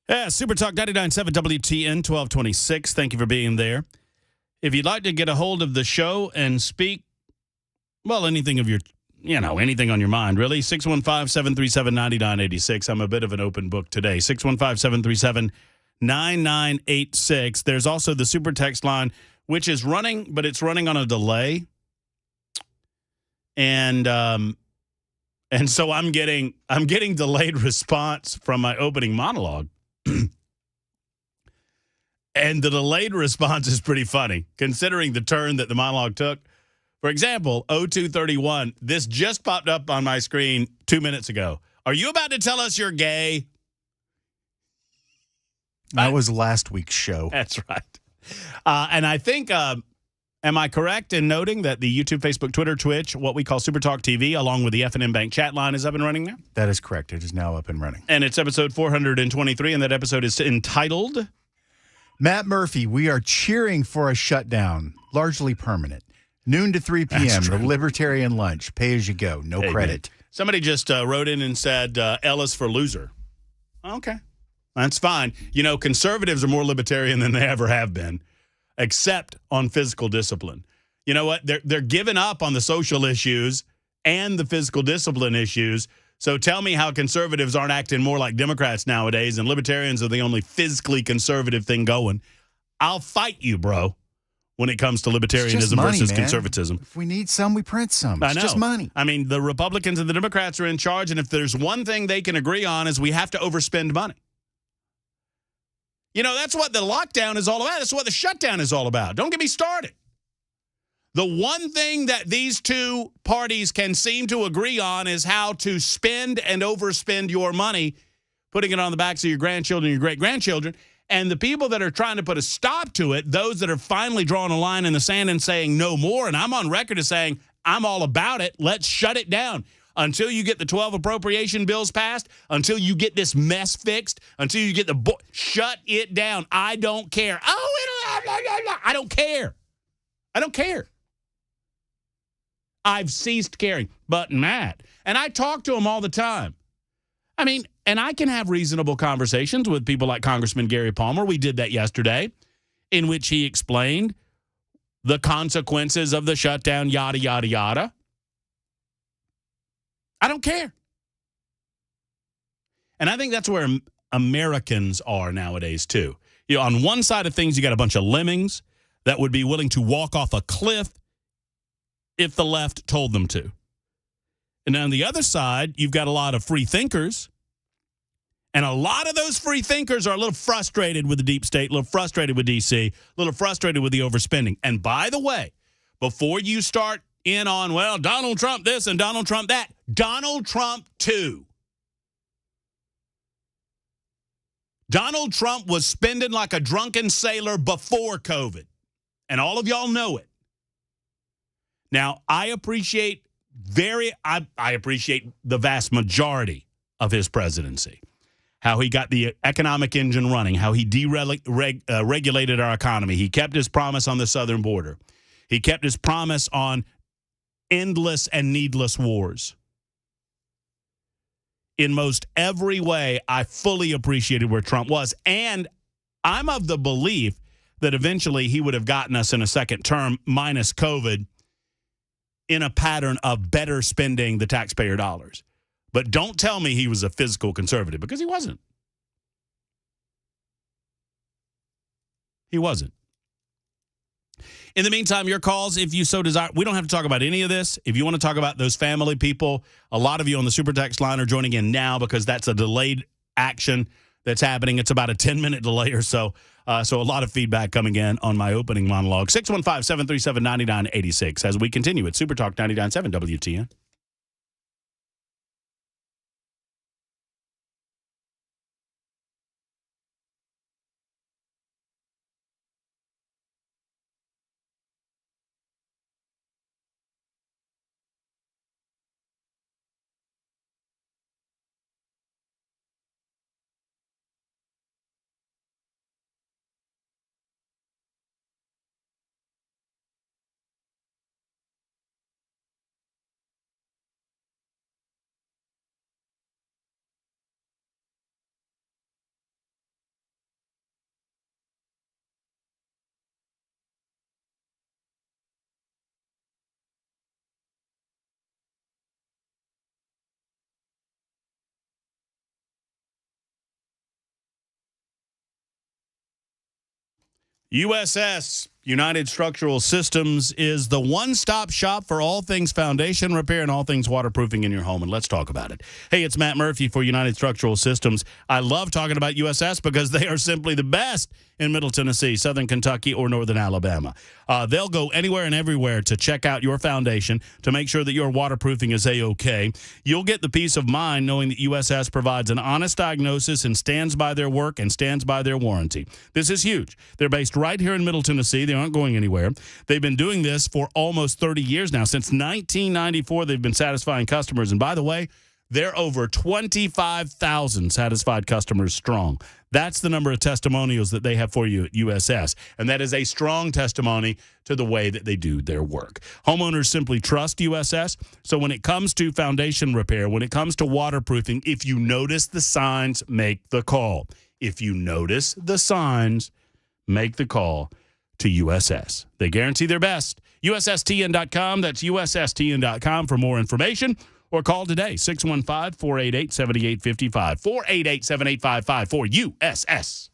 Yeah, Super Talk 99.7 WTN 1226. Thank you for being there. If you'd like to get a hold of the show and speak, well, anything of your, anything on your mind, really, 615-737-9986. I'm a bit of an open book today. 615-737-9986. There's also the Super Text line, which is running, but it's running on a delay. And so I'm getting delayed response from my opening monologue. And the delayed response is pretty funny, considering the turn that the monologue took. For example, 0231, this just popped up on my screen 2 minutes ago. Are you about to tell us you're gay? That was last week's show. That's right. And I think, am I correct in noting that the YouTube, Facebook, Twitter, Twitch, what we call Super Talk TV, along with the F&M Bank chat line is up and running now? That is correct. It is now up and running. And it's episode 423, and that episode is entitled... Matt Murphy, we are cheering for a shutdown, largely permanent. Noon to 3 p.m., the libertarian lunch. Pay as you go, no credit. Man. Somebody just wrote in and said, Ellis for loser. Okay, that's fine. Conservatives are more libertarian than they ever have been, except on physical discipline. You know what? They're giving up on the social issues and the physical discipline issues. So tell me how conservatives aren't acting more like Democrats nowadays and libertarians are the only physically conservative thing going. I'll fight you, bro, when it comes to libertarianism versus conservatism. If we need some, we print some. It's just money. I mean, the Republicans and the Democrats are in charge, and if there's one thing they can agree on is we have to overspend money. That's what the lockdown is all about. That's what the shutdown is all about. Don't get me started. The one thing that these two parties can seem to agree on is how to spend and overspend your money, putting it on the backs of your grandchildren, your great-grandchildren. And the people that are trying to put a stop to it, those that are finally drawing a line in the sand and saying no more, and I'm on record as saying I'm all about it, let's shut it down. Until you get the 12 appropriation bills passed, until you get this mess fixed, until you get shut it down. I don't care. I don't care. I don't care. I've ceased caring. But Matt, and I talk to him all the time. I mean, and I can have reasonable conversations with people like Congressman Gary Palmer. We did that yesterday, in which he explained the consequences of the shutdown, yada, yada, yada. I don't care. And I think that's where Americans are nowadays, too. On one side of things, you got a bunch of lemmings that would be willing to walk off a cliff if the left told them to. And on the other side, you've got a lot of free thinkers. And a lot of those free thinkers are a little frustrated with the deep state, a little frustrated with D.C., a little frustrated with the overspending. And by the way, before you start in on, well, Donald Trump this and Donald Trump that, Donald Trump too. Donald Trump was spending like a drunken sailor before COVID. And all of y'all know it. Now, I appreciate the vast majority of his presidency, how he got the economic engine running, how he deregulated our economy. He kept his promise on the southern border. He kept his promise on endless and needless wars. In most every way, I fully appreciated where Trump was. And I'm of the belief that eventually he would have gotten us in a second term, minus COVID, in a pattern of better spending the taxpayer dollars. But don't tell me he was a physical conservative, because he wasn't. He wasn't. In the meantime, your calls, if you so desire. We don't have to talk about any of this. If you want to talk about those family people, a lot of you on the Super Text line are joining in now because that's a delayed action that's happening. It's about a 10-minute delay or so. So a lot of feedback coming in on my opening monologue. 615-737-9986 as we continue at Super Talk 99.7 WTN. USS, United Structural Systems, is the one-stop shop for all things foundation repair and all things waterproofing in your home, and let's talk about it. Hey, it's Matt Murphy for United Structural Systems. I love talking about USS because they are simply the best in Middle Tennessee, Southern Kentucky, or Northern Alabama. They'll go anywhere and everywhere to check out your foundation to make sure that your waterproofing is A-OK. You'll get the peace of mind knowing that USS provides an honest diagnosis and stands by their work and stands by their warranty. This is huge. They're based right here in Middle Tennessee. They aren't going anywhere. They've been doing this for almost 30 years now. Since 1994, they've been satisfying customers. And by the way, they're over 25,000 satisfied customers strong. That's the number of testimonials that they have for you at USS. And that is a strong testimony to the way that they do their work. Homeowners simply trust USS. So when it comes to foundation repair, when it comes to waterproofing, if you notice the signs, make the call. If you notice the signs, make the call to USS. They guarantee their best. USSTN.com. That's USSTN.com for more information. Or call today, 615-488-7855, 488-7855 for USS.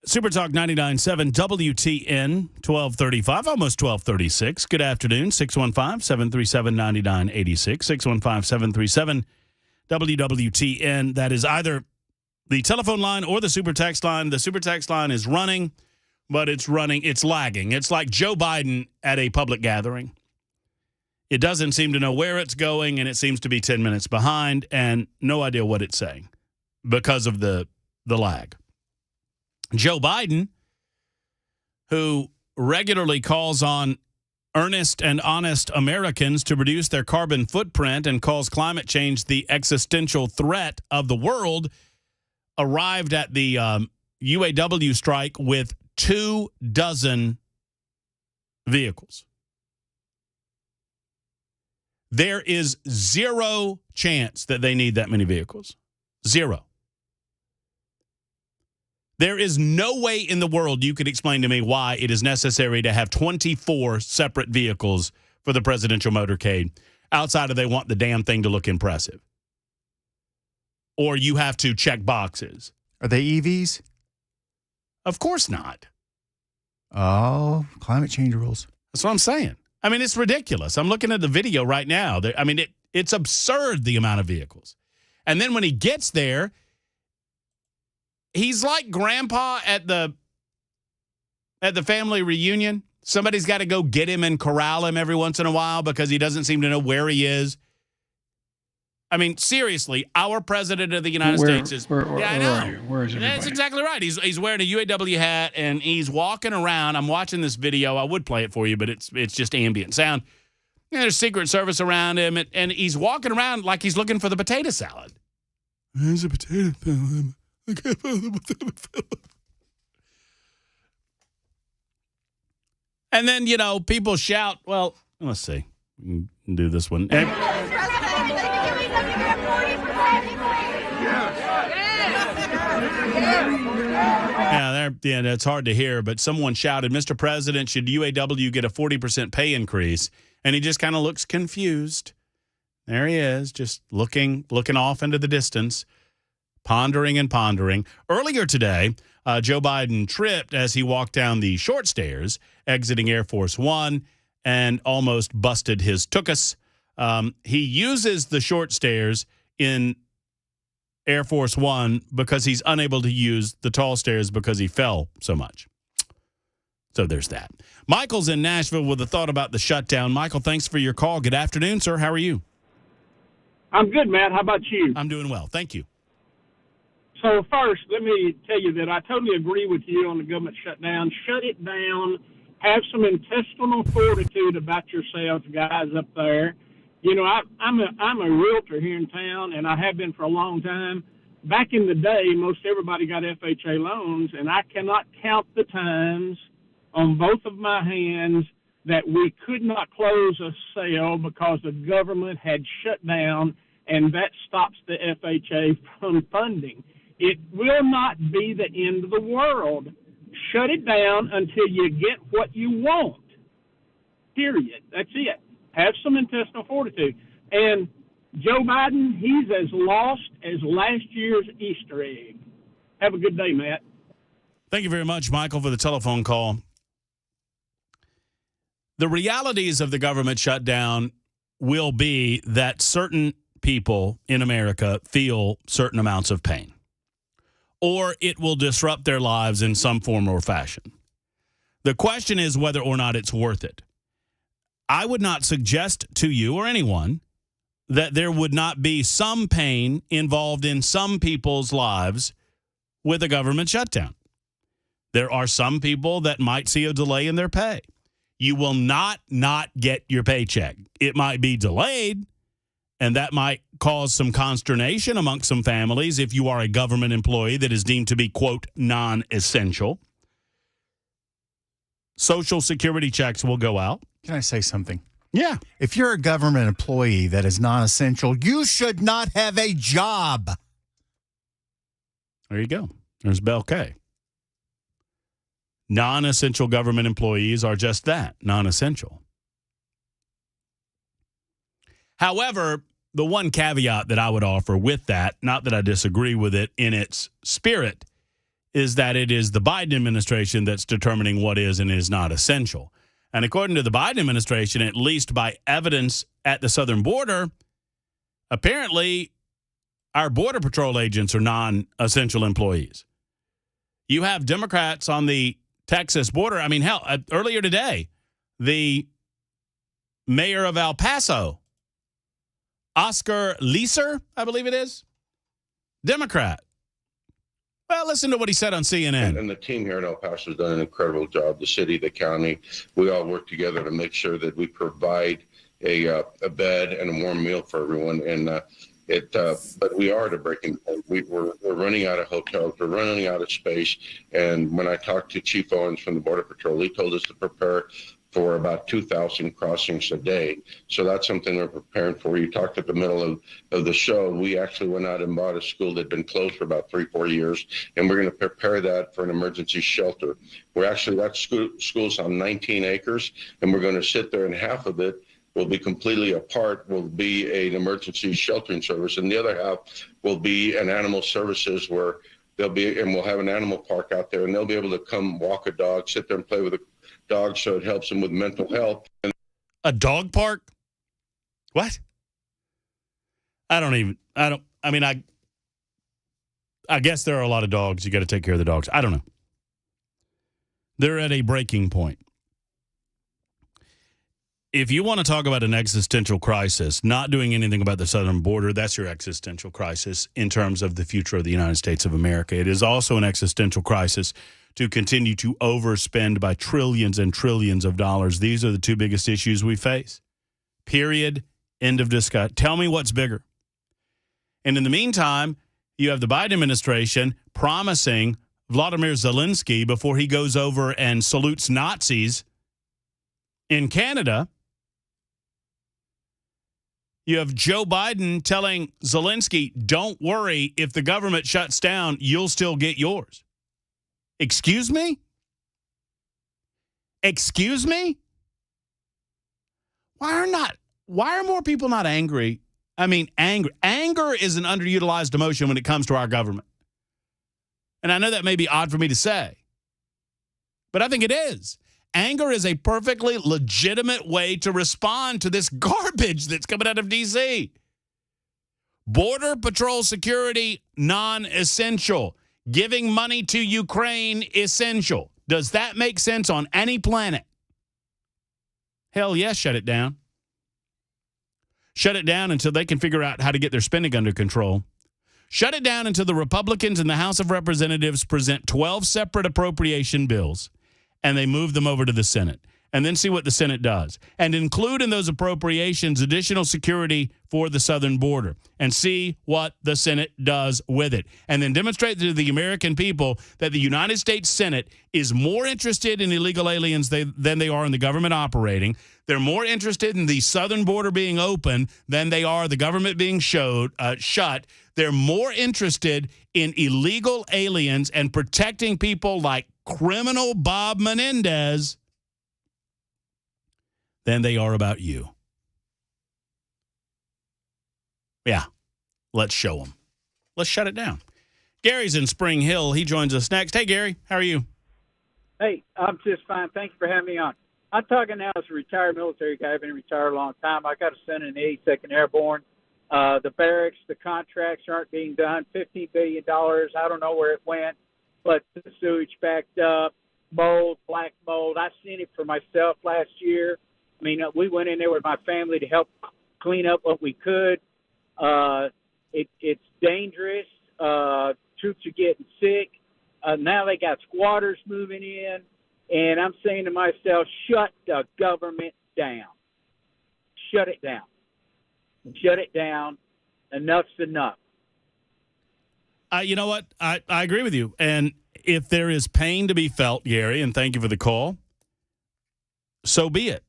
Super Talk 99.7 WTN 1235, almost 1236. Good afternoon, 615-737-9986, 615-737-WWTN. That is either the telephone line or the super text line. The super text line is running, but it's lagging. It's like Joe Biden at a public gathering. It doesn't seem to know where it's going, and it seems to be 10 minutes behind and no idea what it's saying because of the lag. Joe Biden, who regularly calls on earnest and honest Americans to reduce their carbon footprint and calls climate change the existential threat of the world, arrived at the UAW strike with 24 vehicles. There is zero chance that they need that many vehicles. Zero. There is no way in the world you could explain to me why it is necessary to have 24 separate vehicles for the presidential motorcade. outside of they want the damn thing to look impressive. Or you have to check boxes. Are they EVs? Of course not. Oh, climate change rules. That's what I'm saying. I mean, it's ridiculous. I'm looking at the video right now. It's absurd, the amount of vehicles. And then when he gets there, he's like grandpa at the family reunion. Somebody's got to go get him and corral him every once in a while because he doesn't seem to know where he is. I mean, seriously, our president of the United States is... I know. Where is everybody? That's exactly right. He's wearing a UAW hat, and he's walking around. I'm watching this video. I would play it for you, but it's just ambient sound. And there's Secret Service around him, and he's walking around like he's looking for the potato salad. There's a potato salad. I can't find the potato salad. And then, people shout, well, let's see. We can do this one. Yeah, that's hard to hear, but someone shouted, Mr. President, should UAW get a 40% pay increase? And he just kind of looks confused. There he is, just looking off into the distance, pondering and pondering. Earlier today, Joe Biden tripped as he walked down the short stairs, exiting Air Force One, and almost busted his tuchus. He uses the short stairs in Air Force One because he's unable to use the tall stairs because he fell so much. So there's that. Michael's in Nashville with a thought about the shutdown. Michael, thanks for your call. Good afternoon, sir. How are you? I'm good, Matt. How about you? I'm doing well. Thank you. So first, let me tell you that I totally agree with you on the government shutdown. Shut it down. Have some intestinal fortitude about yourselves, guys up there. I'm a realtor here in town, and I have been for a long time. Back in the day, most everybody got FHA loans, and I cannot count the times on both of my hands that we could not close a sale because the government had shut down, and that stops the FHA from funding. It will not be the end of the world. Shut it down until you get what you want. Period. That's it. Have some intestinal fortitude. And Joe Biden, he's as lost as last year's Easter egg. Have a good day, Matt. Thank you very much, Michael, for the telephone call. The realities of the government shutdown will be that certain people in America feel certain amounts of pain, or it will disrupt their lives in some form or fashion. The question is whether or not it's worth it. I would not suggest to you or anyone that there would not be some pain involved in some people's lives with a government shutdown. There are some people that might see a delay in their pay. You will not get your paycheck. It might be delayed, and that might cause some consternation amongst some families if you are a government employee that is deemed to be, quote, non-essential. Social security checks will go out. Can I say something? Yeah. If you're a government employee that is non-essential, you should not have a job. There you go. There's Bell K. Non-essential government employees are just that, non-essential. However, the one caveat that I would offer with that, not that I disagree with it in its spirit, is that it is the Biden administration that's determining what is and is not essential. And according to the Biden administration, at least by evidence at the southern border, apparently our Border Patrol agents are non-essential employees. You have Democrats on the Texas border. I mean, hell, earlier today, the mayor of El Paso, Oscar Leeser, I believe it is, Democrat. Well, listen to what he said on CNN. And the team here in El Paso has done an incredible job. The city, the county, we all work together to make sure that we provide a bed and a warm meal for everyone. And but we are at a breaking point. We're running out of hotels. We're running out of space. And when I talked to Chief Owens from the Border Patrol, he told us to prepare for about 2,000 crossings a day. So that's something we're preparing for. You talked at the middle of the show. We actually went out and bought a school that had been closed for about 3-4 years, and we're going to prepare that for an emergency shelter. We're actually, that school's on 19 acres, and we're going to sit there, and half of it will be completely apart, will be an emergency sheltering service, and the other half will be an animal services where we'll have an animal park out there, and they'll be able to come walk a dog, sit there and play with a dog, so it helps them with mental health. A dog park? What? I guess there are a lot of dogs. You got to take care of the dogs. I don't know. They're at a breaking point. If you want to talk about an existential crisis, not doing anything about the southern border, that's your existential crisis in terms of the future of the United States of America. It is also an existential crisis to continue to overspend by trillions and trillions of dollars. These are the two biggest issues we face. Period. End of discussion. Tell me what's bigger. And in the meantime, you have the Biden administration promising Vladimir Zelensky, before he goes over and salutes Nazis in Canada, you have Joe Biden telling Zelensky, don't worry, if the government shuts down, you'll still get yours. Excuse me? Excuse me? Why are more people not angry? I mean, anger is an underutilized emotion when it comes to our government. And I know that may be odd for me to say, but I think it is. Anger is a perfectly legitimate way to respond to this garbage that's coming out of D.C. Border Patrol security, non-essential. Giving money to Ukraine, essential. Does that make sense on any planet? Hell yes, shut it down. Shut it down until they can figure out how to get their spending under control. Shut it down until the Republicans in the House of Representatives present 12 separate appropriation bills and they move them over to the Senate, and then see what the Senate does, and include in those appropriations additional security for the southern border, and see what the Senate does with it, and then demonstrate to the American people that the United States Senate is more interested in illegal aliens than they are in the government operating. They're more interested in the southern border being open than they are the government being shut. They're more interested in illegal aliens and protecting people like criminal Bob Menendez than they are about you. Yeah, let's show them. Let's shut it down. Gary's in Spring Hill. He joins us next. Hey, Gary, how are you? Hey, I'm just fine. Thank you for having me on. I'm talking now as a retired military guy. I've been retired a long time. I got a son in the 82nd Airborne. The barracks, the contracts aren't being done. $15 billion. I don't know where it went, but the sewage backed up, mold, black mold. I seen it for myself last year. I mean, we went in there with my family to help clean up what we could. It's dangerous. Troops are getting sick. Now they got squatters moving in. And I'm saying to myself, shut the government down. Shut it down. Shut it down. Enough's enough. You know what? I agree with you. And if there is pain to be felt, Gary, and thank you for the call, so be it.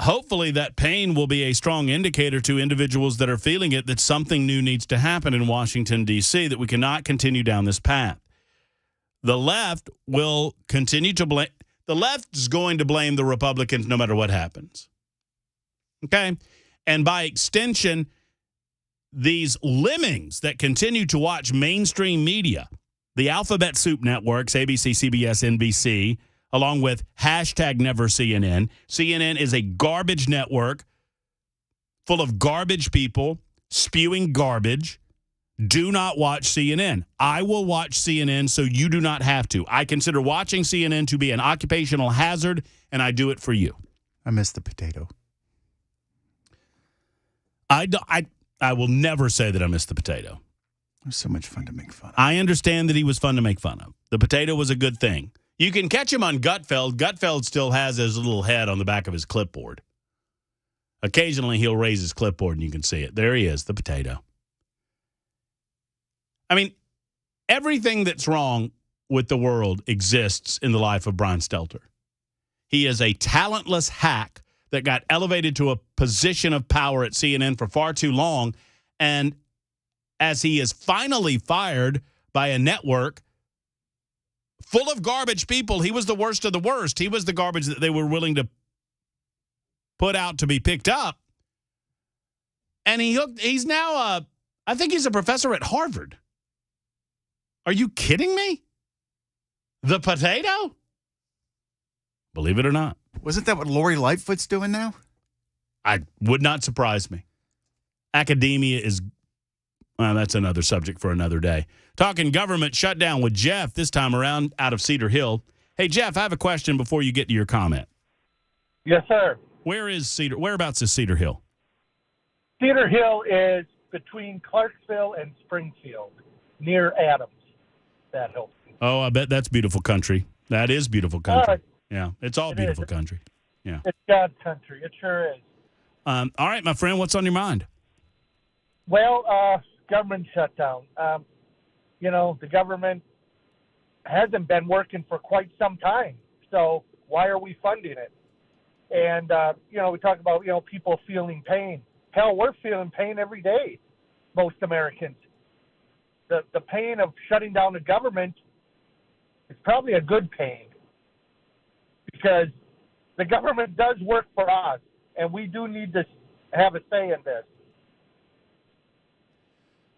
Hopefully that pain will be a strong indicator to individuals that are feeling it that something new needs to happen in Washington, D.C., that we cannot continue down this path. The left will continue to blame. The left is going to blame the Republicans no matter what happens. Okay? And by extension, these lemmings that continue to watch mainstream media, the alphabet soup networks, ABC, CBS, NBC, along with #NeverCNN. CNN is a garbage network full of garbage people spewing garbage. Do not watch CNN. I will watch CNN so you do not have to. I consider watching CNN to be an occupational hazard, and I do it for you. I miss the potato. I will never say that I miss the potato. It was so much fun to make fun of. I understand that he was fun to make fun of. The potato was a good thing. You can catch him on Gutfeld. Gutfeld still has his little head on the back of his clipboard. Occasionally, he'll raise his clipboard, and you can see it. There he is, the potato. I mean, everything that's wrong with the world exists in the life of Brian Stelter. He is a talentless hack that got elevated to a position of power at CNN for far too long. And as he is finally fired by a network full of garbage people, he was the worst of the worst. He was the garbage that they were willing to put out to be picked up. And he's now, I think he's a professor at Harvard. Are you kidding me? The potato? Believe it or not. Wasn't that what Lori Lightfoot's doing now? I would not surprise me. Academia is, well, that's another subject for another day. Talking government shutdown with Jeff this time around out of Cedar Hill. Hey, Jeff, I have a question before you get to your comment. Yes, sir. Whereabouts is Cedar Hill? Cedar Hill is between Clarksville and Springfield, near Adams. That helps. Oh, I bet that's beautiful country. That is beautiful country. Yeah, it's all beautiful is. country. Yeah. It's God's country. It sure is. All right, my friend, what's on your mind? Well, government shutdown. The government hasn't been working for quite some time. So why are we funding it? And, we talk about, people feeling pain. Hell, we're feeling pain every day, most Americans. The pain of shutting down the government is probably a good pain because the government does work for us, and we do need to have a say in this.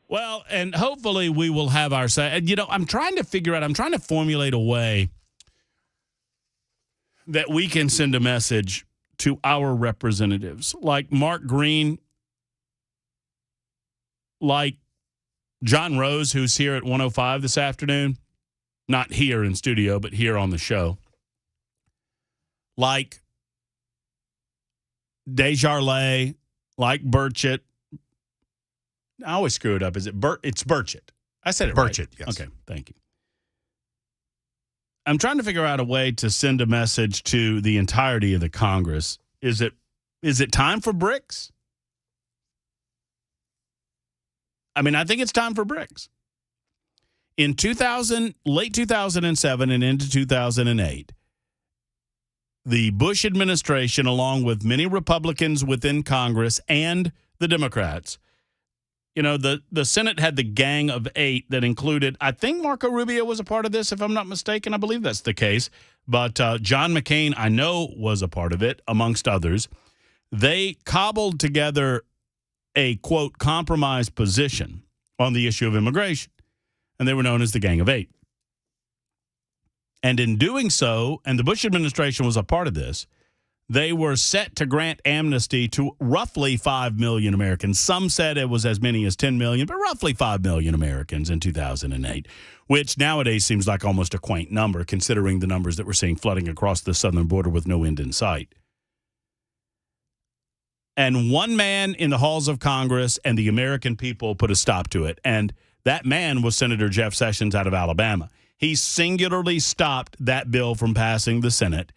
Well, and hopefully we will have our say. I'm trying to formulate a way that we can send a message to our representatives, like Mark Green, like John Rose, who's here at 105 this afternoon, not here in studio, but here on the show, like Desjardins, like Burchett. I always screw it up. Is it It's Burchett. I said it right. Burchett, yes. Okay, thank you. I'm trying to figure out a way to send a message to the entirety of the Congress. Is it time for bricks? I mean, I think it's time for bricks. In late 2007 and into 2008, the Bush administration, along with many Republicans within Congress and the Democrats, the Senate had the Gang of Eight that included, I think Marco Rubio was a part of this, if I'm not mistaken. I believe that's the case. But John McCain, I know, was a part of it, amongst others. They cobbled together a, quote, compromise position on the issue of immigration, and they were known as the Gang of Eight. And in doing so, and the Bush administration was a part of this, they were set to grant amnesty to roughly 5 million Americans. Some said it was as many as 10 million, but roughly 5 million Americans in 2008, which nowadays seems like almost a quaint number, considering the numbers that we're seeing flooding across the southern border with no end in sight. And one man in the halls of Congress and the American people put a stop to it. And that man was Senator Jeff Sessions out of Alabama. He singularly stopped that bill from passing the Senate.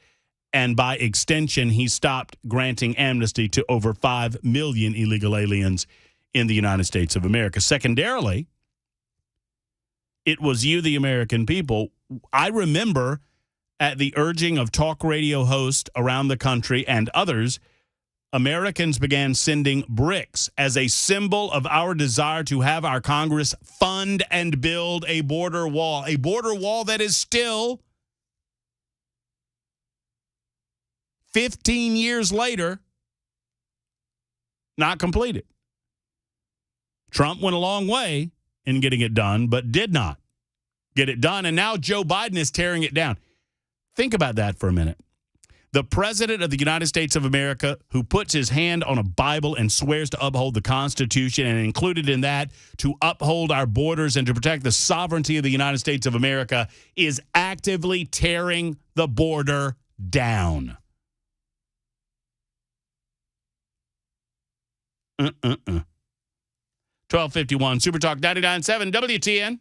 And by extension, he stopped granting amnesty to over 5 million illegal aliens in the United States of America. Secondarily, it was you, the American people. I remember at the urging of talk radio hosts around the country and others, Americans began sending bricks as a symbol of our desire to have our Congress fund and build a border wall that is still 15 years later, not completed. Trump went a long way in getting it done, but did not get it done. And now Joe Biden is tearing it down. Think about that for a minute. The president of the United States of America, who puts his hand on a Bible and swears to uphold the Constitution, and included in that to uphold our borders and to protect the sovereignty of the United States of America, is actively tearing the border down. 1251 Super Talk 99.7 WTN.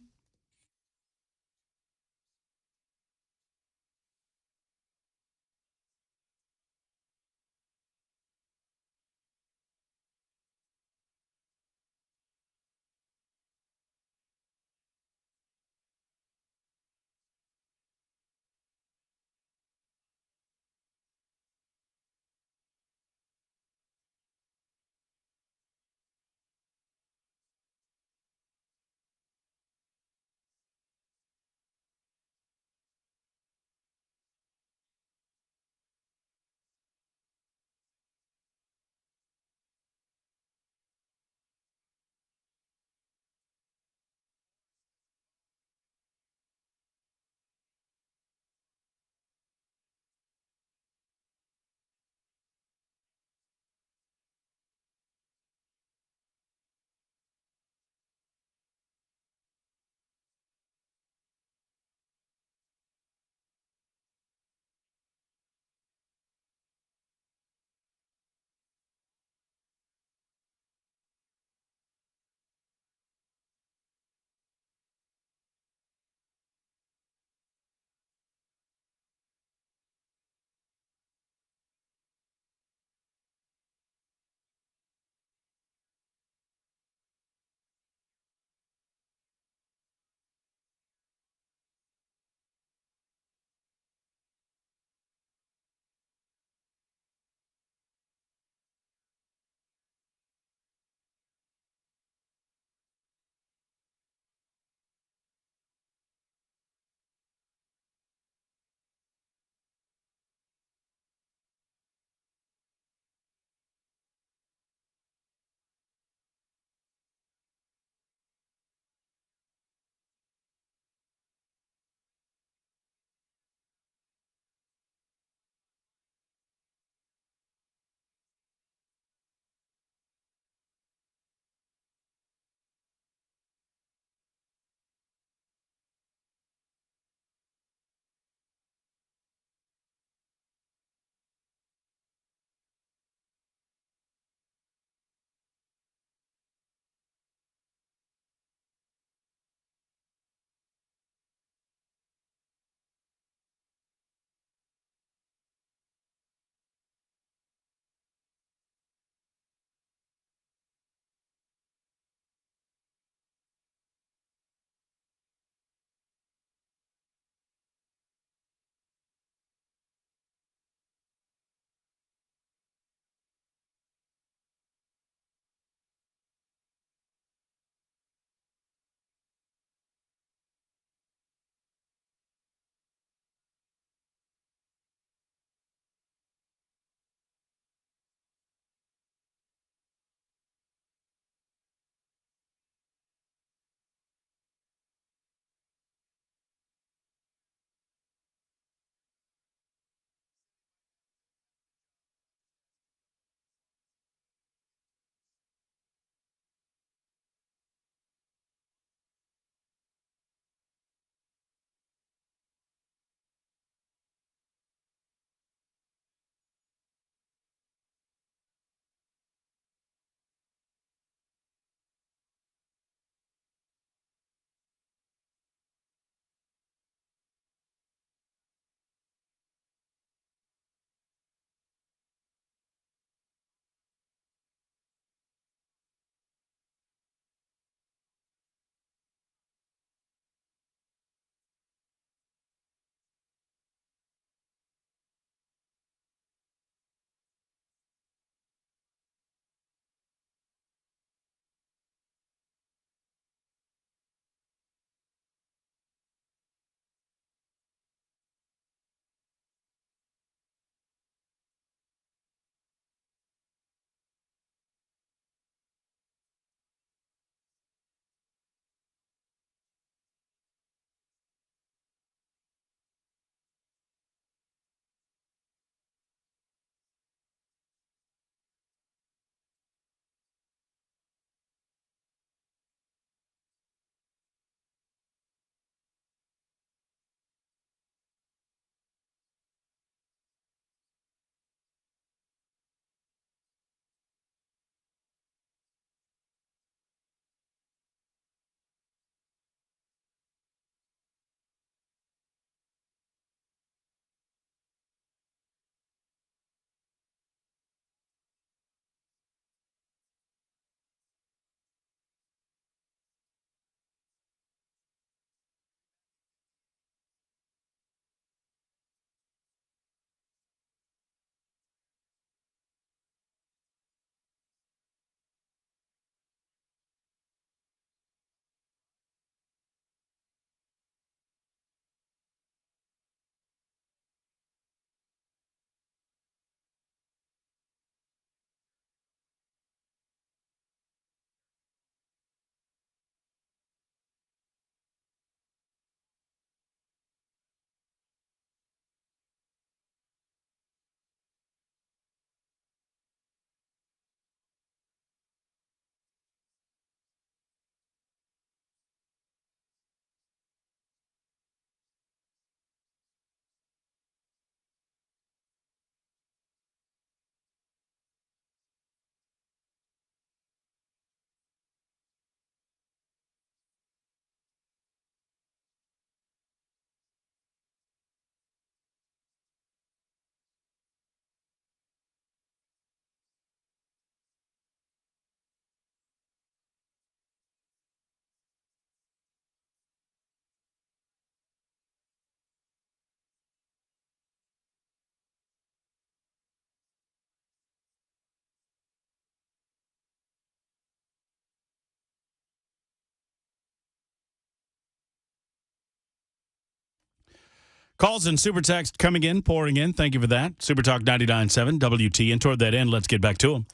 Calls and super text coming in, pouring in. Thank you for that. Super Talk 99.7 WT. And toward that end, let's get back to him.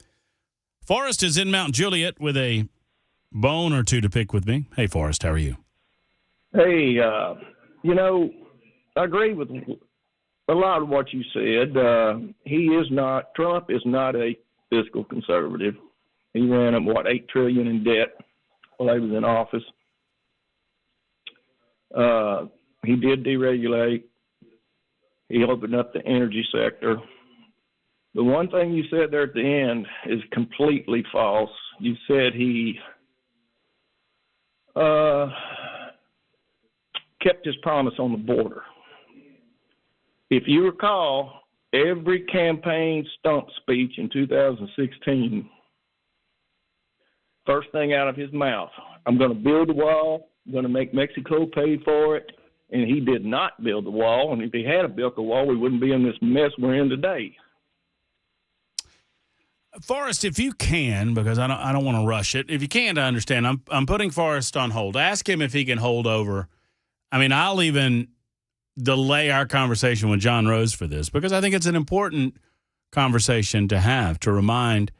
Forrest is in Mount Juliet with a bone or two to pick with me. Hey, Forrest, how are you? Hey, I agree with a lot of what you said. Trump is not a fiscal conservative. He ran up, $8 trillion in debt while he was in office. He did deregulate. He opened up the energy sector. The one thing you said there at the end is completely false. You said he kept his promise on the border. If you recall, every campaign stump speech in 2016, first thing out of his mouth, I'm going to build a wall, I'm going to make Mexico pay for it, and he did not build the wall, and if he had built the wall, we wouldn't be in this mess we're in today. Forrest, if you can, because I don't want to rush it, if you can to understand, I'm putting Forrest on hold. Ask him if he can hold over. I mean, I'll even delay our conversation with John Rose for this because I think it's an important conversation to have, to remind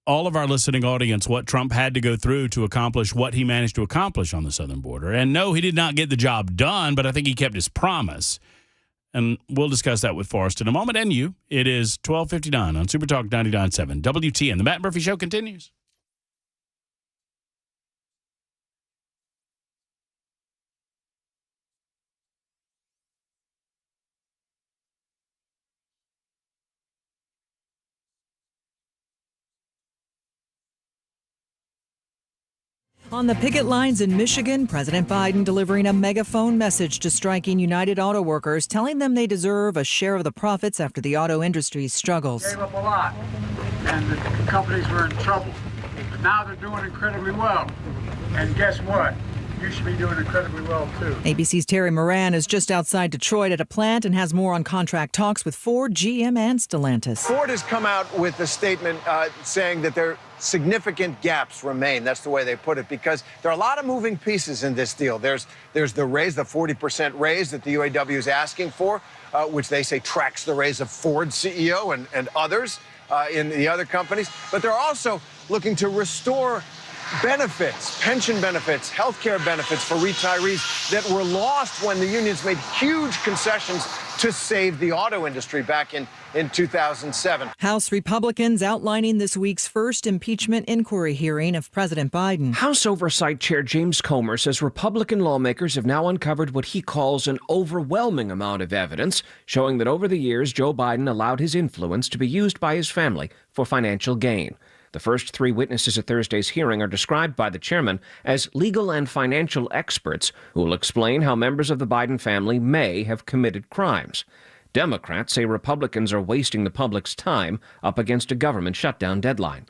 all of our listening audience what Trump had to go through to accomplish what he managed to accomplish on the southern border. And no, he did not get the job done, but I think he kept his promise. And we'll discuss that with Forrest in a moment. And you, it is 12:59 on Super Talk 99.7 WTN. The Matt Murphy Show continues. On the picket lines in Michigan, President Biden delivering a megaphone message to striking United Auto Workers, telling them they deserve a share of the profits after the auto industry's struggles. Gave up a lot, and the companies were in trouble. But now they're doing incredibly well. And guess what? You should be doing incredibly well, too. ABC's Terry Moran is just outside Detroit at a plant and has more on contract talks with Ford, GM, and Stellantis. Ford has come out with a statement saying that there significant gaps remain. That's the way they put it, because there are a lot of moving pieces in this deal. There's the raise, the 40% raise that the UAW is asking for, which they say tracks the raise of Ford's CEO and others in the other companies. But they're also looking to restore benefits, pension benefits, health care benefits for retirees that were lost when the unions made huge concessions to save the auto industry back in 2007. House Republicans outlining this week's first impeachment inquiry hearing of President Biden. House Oversight Chair James Comer says Republican lawmakers have now uncovered what he calls an overwhelming amount of evidence showing that over the years Joe Biden allowed his influence to be used by his family for financial gain. The first three witnesses at Thursday's hearing are described by the chairman as legal and financial experts who will explain how members of the Biden family may have committed crimes. Democrats say Republicans are wasting the public's time up against a government shutdown deadline.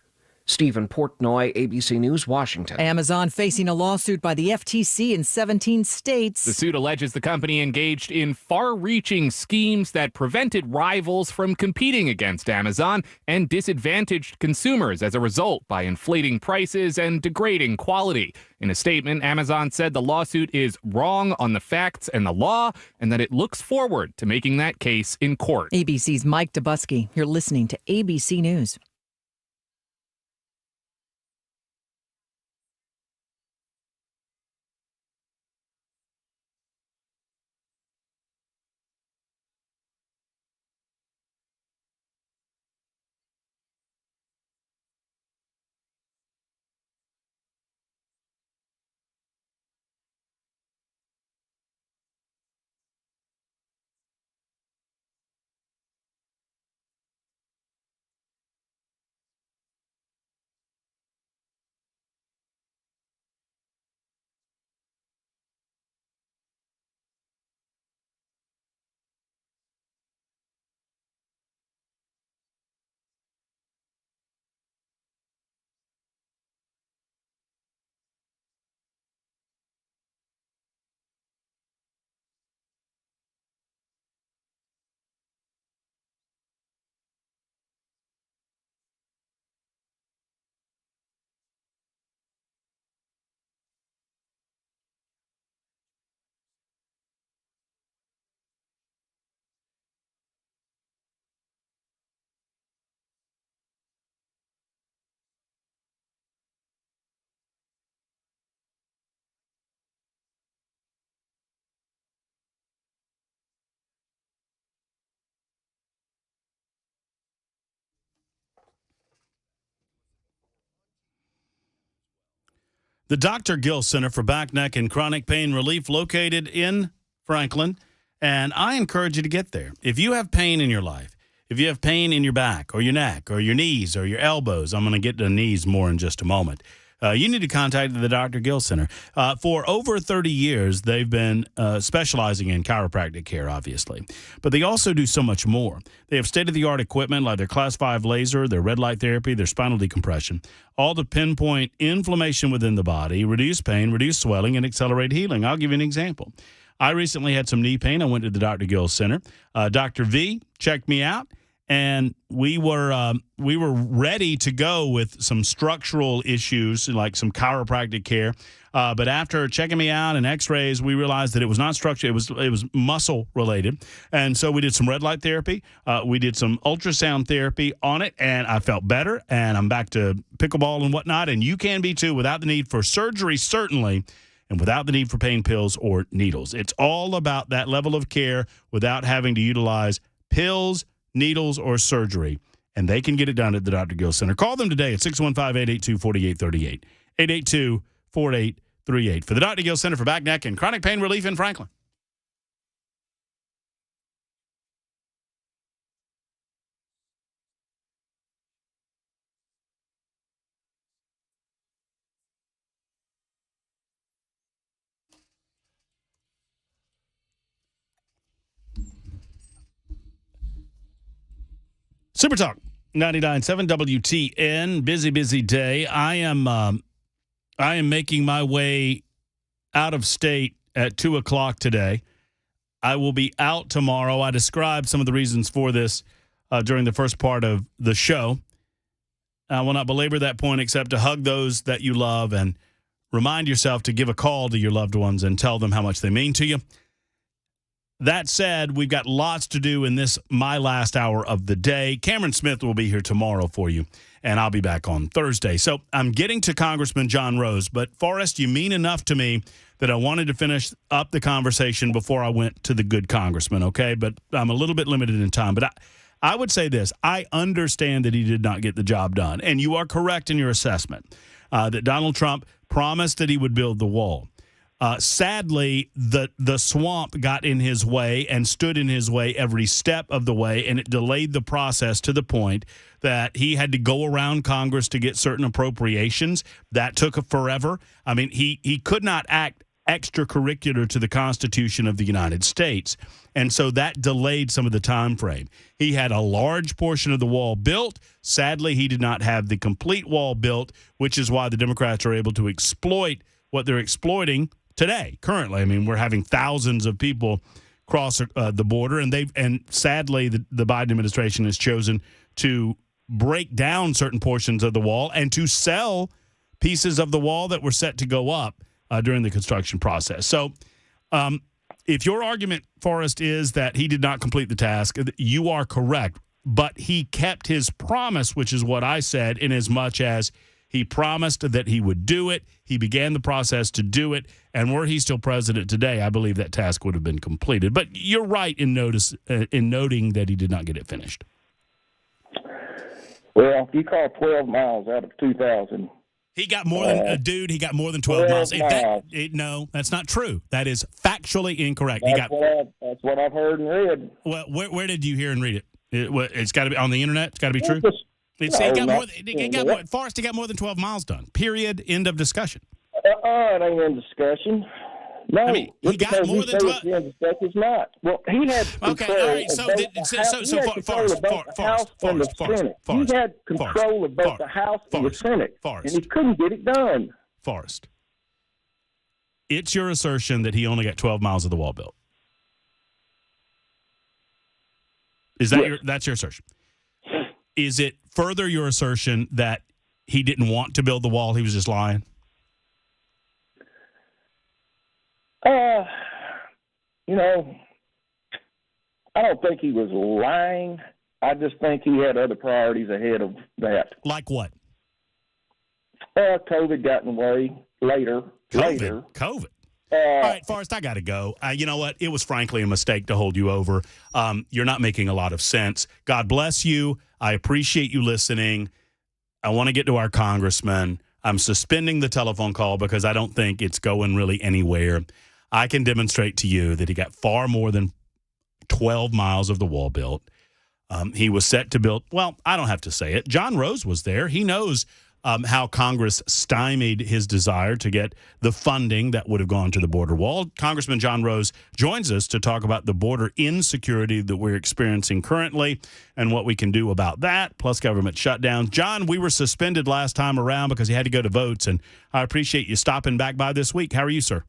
Stephen Portnoy, ABC News, Washington. Amazon facing a lawsuit by the FTC in 17 states. The suit alleges the company engaged in far-reaching schemes that prevented rivals from competing against Amazon and disadvantaged consumers as a result by inflating prices and degrading quality. In a statement, Amazon said the lawsuit is wrong on the facts and the law and that it looks forward to making that case in court. ABC's Mike Dubusky. You're listening to ABC News. The Dr. Gill Center for Back, Neck, and Chronic Pain Relief located in Franklin, and I encourage you to get there. If you have pain in your life, if you have pain in your back or your neck or your knees or your elbows, I'm going to get to knees more in just a moment, you need to contact the Dr. Gill Center. For over 30 years, they've been specializing in chiropractic care, obviously. But they also do so much more. They have state-of-the-art equipment like their Class 5 laser, their red light therapy, their spinal decompression, all to pinpoint inflammation within the body, reduce pain, reduce swelling, and accelerate healing. I'll give you an example. I recently had some knee pain. I went to the Dr. Gill Center. Dr. V checked me out. And we were ready to go with some structural issues, like some chiropractic care. But after checking me out and X-rays, we realized that it was not structure; it was muscle related. And so we did some red light therapy. We did some ultrasound therapy on it, and I felt better. And I'm back to pickleball and whatnot. And you can be too, without the need for surgery, certainly, and without the need for pain pills or needles. It's all about that level of care without having to utilize pills, needles, or surgery, and they can get it done at the Dr. Gill Center. Call them today at 615-882-4838, 882-4838 for the Dr. Gill Center for Back, Neck, and Chronic Pain Relief in Franklin. Super Talk 99.7 WTN. Busy day. I am making my way out of state at 2:00 today. I will be out tomorrow. I described some of the reasons for this during the first part of the show. I will not belabor that point except to hug those that you love and remind yourself to give a call to your loved ones and tell them how much they mean to you. That said, we've got lots to do in this my last hour of the day. Cameron Smith will be here tomorrow for you, and I'll be back on Thursday. So I'm getting to Congressman John Rose, but Forrest, you mean enough to me that I wanted to finish up the conversation before I went to the good congressman, okay? But I'm a little bit limited in time. But I would say this. I understand that he did not get the job done, and you are correct in your assessment that Donald Trump promised that he would build the wall. Sadly, the swamp got in his way and stood in his way every step of the way, and it delayed the process to the point that he had to go around Congress to get certain appropriations. That took forever. I mean, he could not act extracurricular to the Constitution of the United States, and so that delayed some of the time frame. He had a large portion of the wall built. Sadly, he did not have the complete wall built, which is why the Democrats are able to exploit what they're exploiting today, currently. I mean, we're having thousands of people cross the border, and sadly, the Biden administration has chosen to break down certain portions of the wall and to sell pieces of the wall that were set to go up during the construction process. So if your argument, Forrest, is that he did not complete the task, you are correct, but he kept his promise, which is what I said, in as much as he promised that he would do it. He began the process to do it. And were he still president today, I believe that task would have been completed. But you're right in noting that he did not get it finished. Well, if you call 12 miles out of 2,000. He got more than, he got more than 12 miles. No, that's not true. That is factually incorrect. That's what I've heard and read. Well, where did you hear and read it? It's got to be on the internet? It's got to be true? Forrest, he got more than 12 miles done. Period. End of discussion. It ain't in discussion. No, I mean, he got more than 12. It's not. Well, he had control. Okay, all right. He had control of both the House and the Senate, and he couldn't get it done. Forrest, it's your assertion that he only got 12 miles of the wall built. Is that that's your assertion? Is it further your assertion that he didn't want to build the wall? He was just lying? I don't think he was lying. I just think he had other priorities ahead of that. Like what? COVID got in the way later. COVID. All right, Forrest, I got to go. You know what? It was frankly a mistake to hold you over. You're not making a lot of sense. God bless you. I appreciate you listening. I want to get to our congressman. I'm suspending the telephone call because I don't think it's going really anywhere. I can demonstrate to you that he got far more than 12 miles of the wall built. He was set to build, well, I don't have to say it. John Rose was there. He knows how Congress stymied his desire to get the funding that would have gone to the border wall. Congressman John Rose joins us to talk about the border insecurity that we're experiencing currently and what we can do about that, plus government shutdown. John, we were suspended last time around because he had to go to votes, and I appreciate you stopping back by this week. How are you, sir?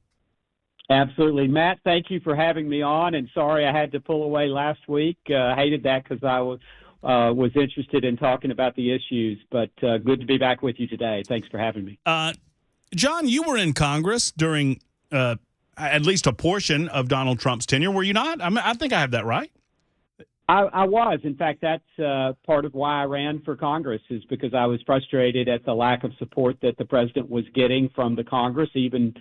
Absolutely. Matt, thank you for having me on, and sorry I had to pull away last week. Hated that because I was interested in talking about the issues, but good to be back with you today. Thanks for having me. John, you were in Congress during at least a portion of Donald Trump's tenure, were you not? I think I have that right. I was. In fact, that's part of why I ran for Congress, is because I was frustrated at the lack of support that the president was getting from the Congress, even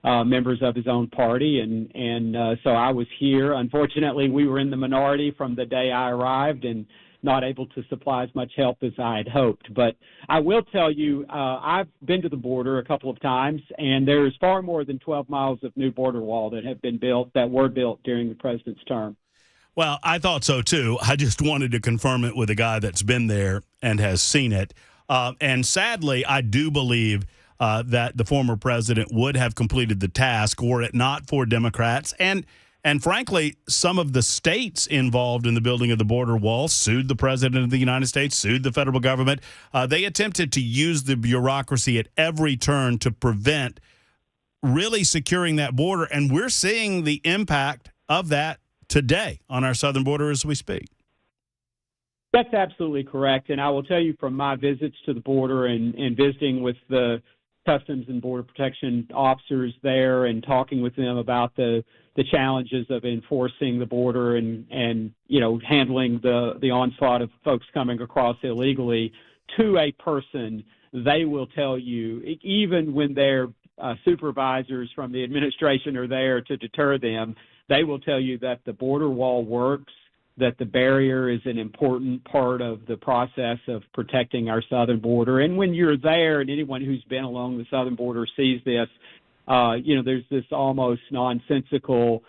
members of his own party, and so I was here. Unfortunately, we were in the minority from the day I arrived and not able to supply as much help as I had hoped. But I will tell you, I've been to the border a couple of times, and there's far more than 12 miles of new border wall that were built during the president's term. Well, I thought so, too. I just wanted to confirm it with a guy that's been there and has seen it. And sadly, I do believe that the former president would have completed the task were it not for Democrats. And frankly, some of the states involved in the building of the border wall sued the president of the United States, sued the federal government. They attempted to use the bureaucracy at every turn to prevent really securing that border. And we're seeing the impact of that today on our southern border as we speak. That's absolutely correct. And I will tell you from my visits to the border and visiting with the Customs and Border Protection officers there and talking with them about the challenges of enforcing the border and handling the onslaught of folks coming across illegally, to a person, they will tell you, even when their supervisors from the administration are there to deter them, they will tell you that the border wall works, that the barrier is an important part of the process of protecting our southern border. And when you're there, and anyone who's been along the southern border sees this, there's this almost nonsensical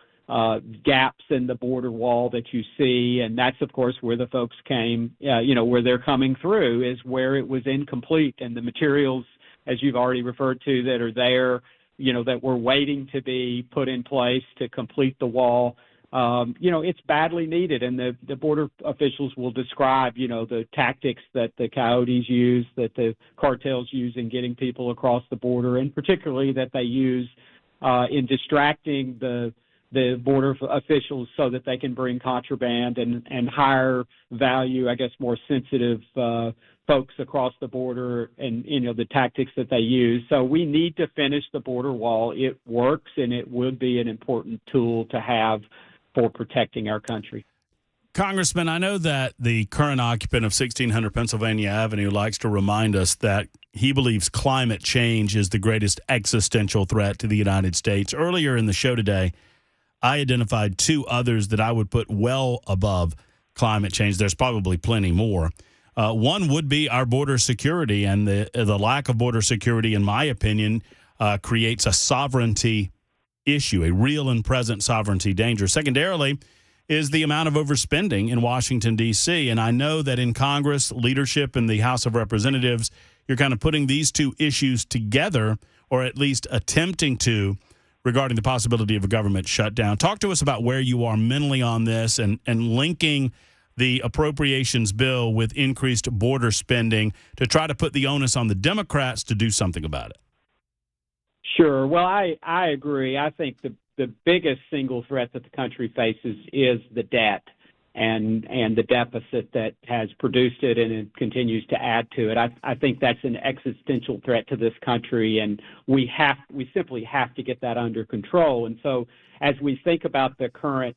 gaps in the border wall that you see. And that's, of course, where the folks came, where they're coming through is where it was incomplete. And the materials, as you've already referred to, that are there, that were waiting to be put in place to complete the wall, it's badly needed, and the border officials will describe, the tactics that the coyotes use, that the cartels use in getting people across the border, and particularly that they use in distracting the border officials so that they can bring contraband and higher value, I guess, more sensitive folks across the border, and the tactics that they use. So we need to finish the border wall. It works, and it would be an important tool to have for protecting our country. Congressman, I know that the current occupant of 1600 Pennsylvania Avenue likes to remind us that he believes climate change is the greatest existential threat to the United States. Earlier in the show today, I identified two others that I would put well above climate change. There's probably plenty more. One would be our border security, and the lack of border security, in my opinion, creates a sovereignty issue, a real and present sovereignty danger. Secondarily is the amount of overspending in Washington, D.C. And I know that in Congress, leadership in the House of Representatives, you're kind of putting these two issues together, or at least attempting to, regarding the possibility of a government shutdown. Talk to us about where you are mentally on this and linking the appropriations bill with increased border spending to try to put the onus on the Democrats to do something about it. Sure. Well, I agree. I think the biggest single threat that the country faces is the debt and the deficit that has produced it, and it continues to add to it. I think that's an existential threat to this country, and we simply have to get that under control. And so as we think about the current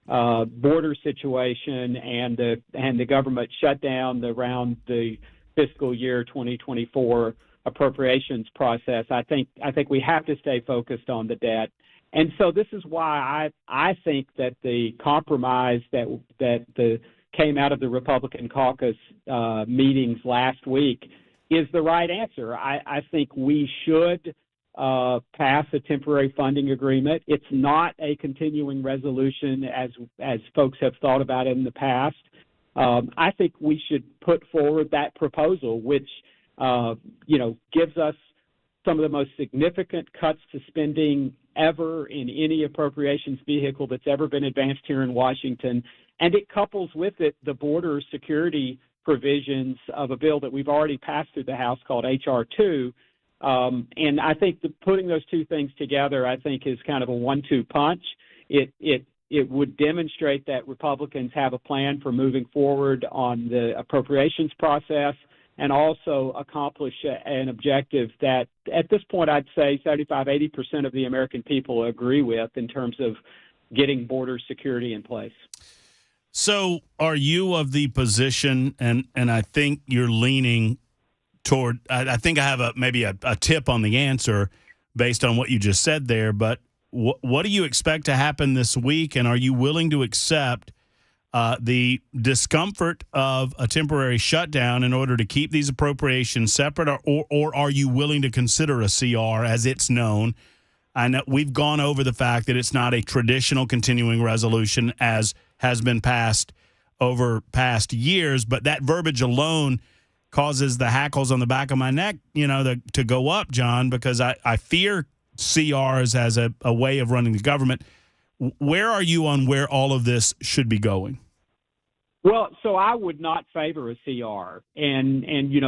border situation and the government shutdown around the fiscal year 2024 appropriations process, I think we have to stay focused on the debt. And so this is why I think that the compromise that came out of the Republican caucus meetings last week is the right answer. I think we should pass a temporary funding agreement. It's not a continuing resolution as folks have thought about it in the past. I think we should put forward that proposal, which gives us some of the most significant cuts to spending ever in any appropriations vehicle that's ever been advanced here in Washington. And it couples with it the border security provisions of a bill that we've already passed through the House called H.R. 2. And I think putting those two things together, I think, is kind of a 1-2 punch. It would demonstrate that Republicans have a plan for moving forward on the appropriations process, and also accomplish an objective that at this point I'd say 75-80% of the American people agree with in terms of getting border security in place. So are you of the position, and I think you're leaning toward, I think I have maybe a tip on the answer based on what you just said there, but what do you expect to happen this week, and are you willing to accept the discomfort of a temporary shutdown in order to keep these appropriations separate, or are you willing to consider a CR as it's known? I know we've gone over the fact that it's not a traditional continuing resolution as has been passed over past years, but that verbiage alone causes the hackles on the back of my neck, to go up, John, because I fear CRs as a way of running the government. Where are you on where all of this should be going? Well, so I would not favor a CR, and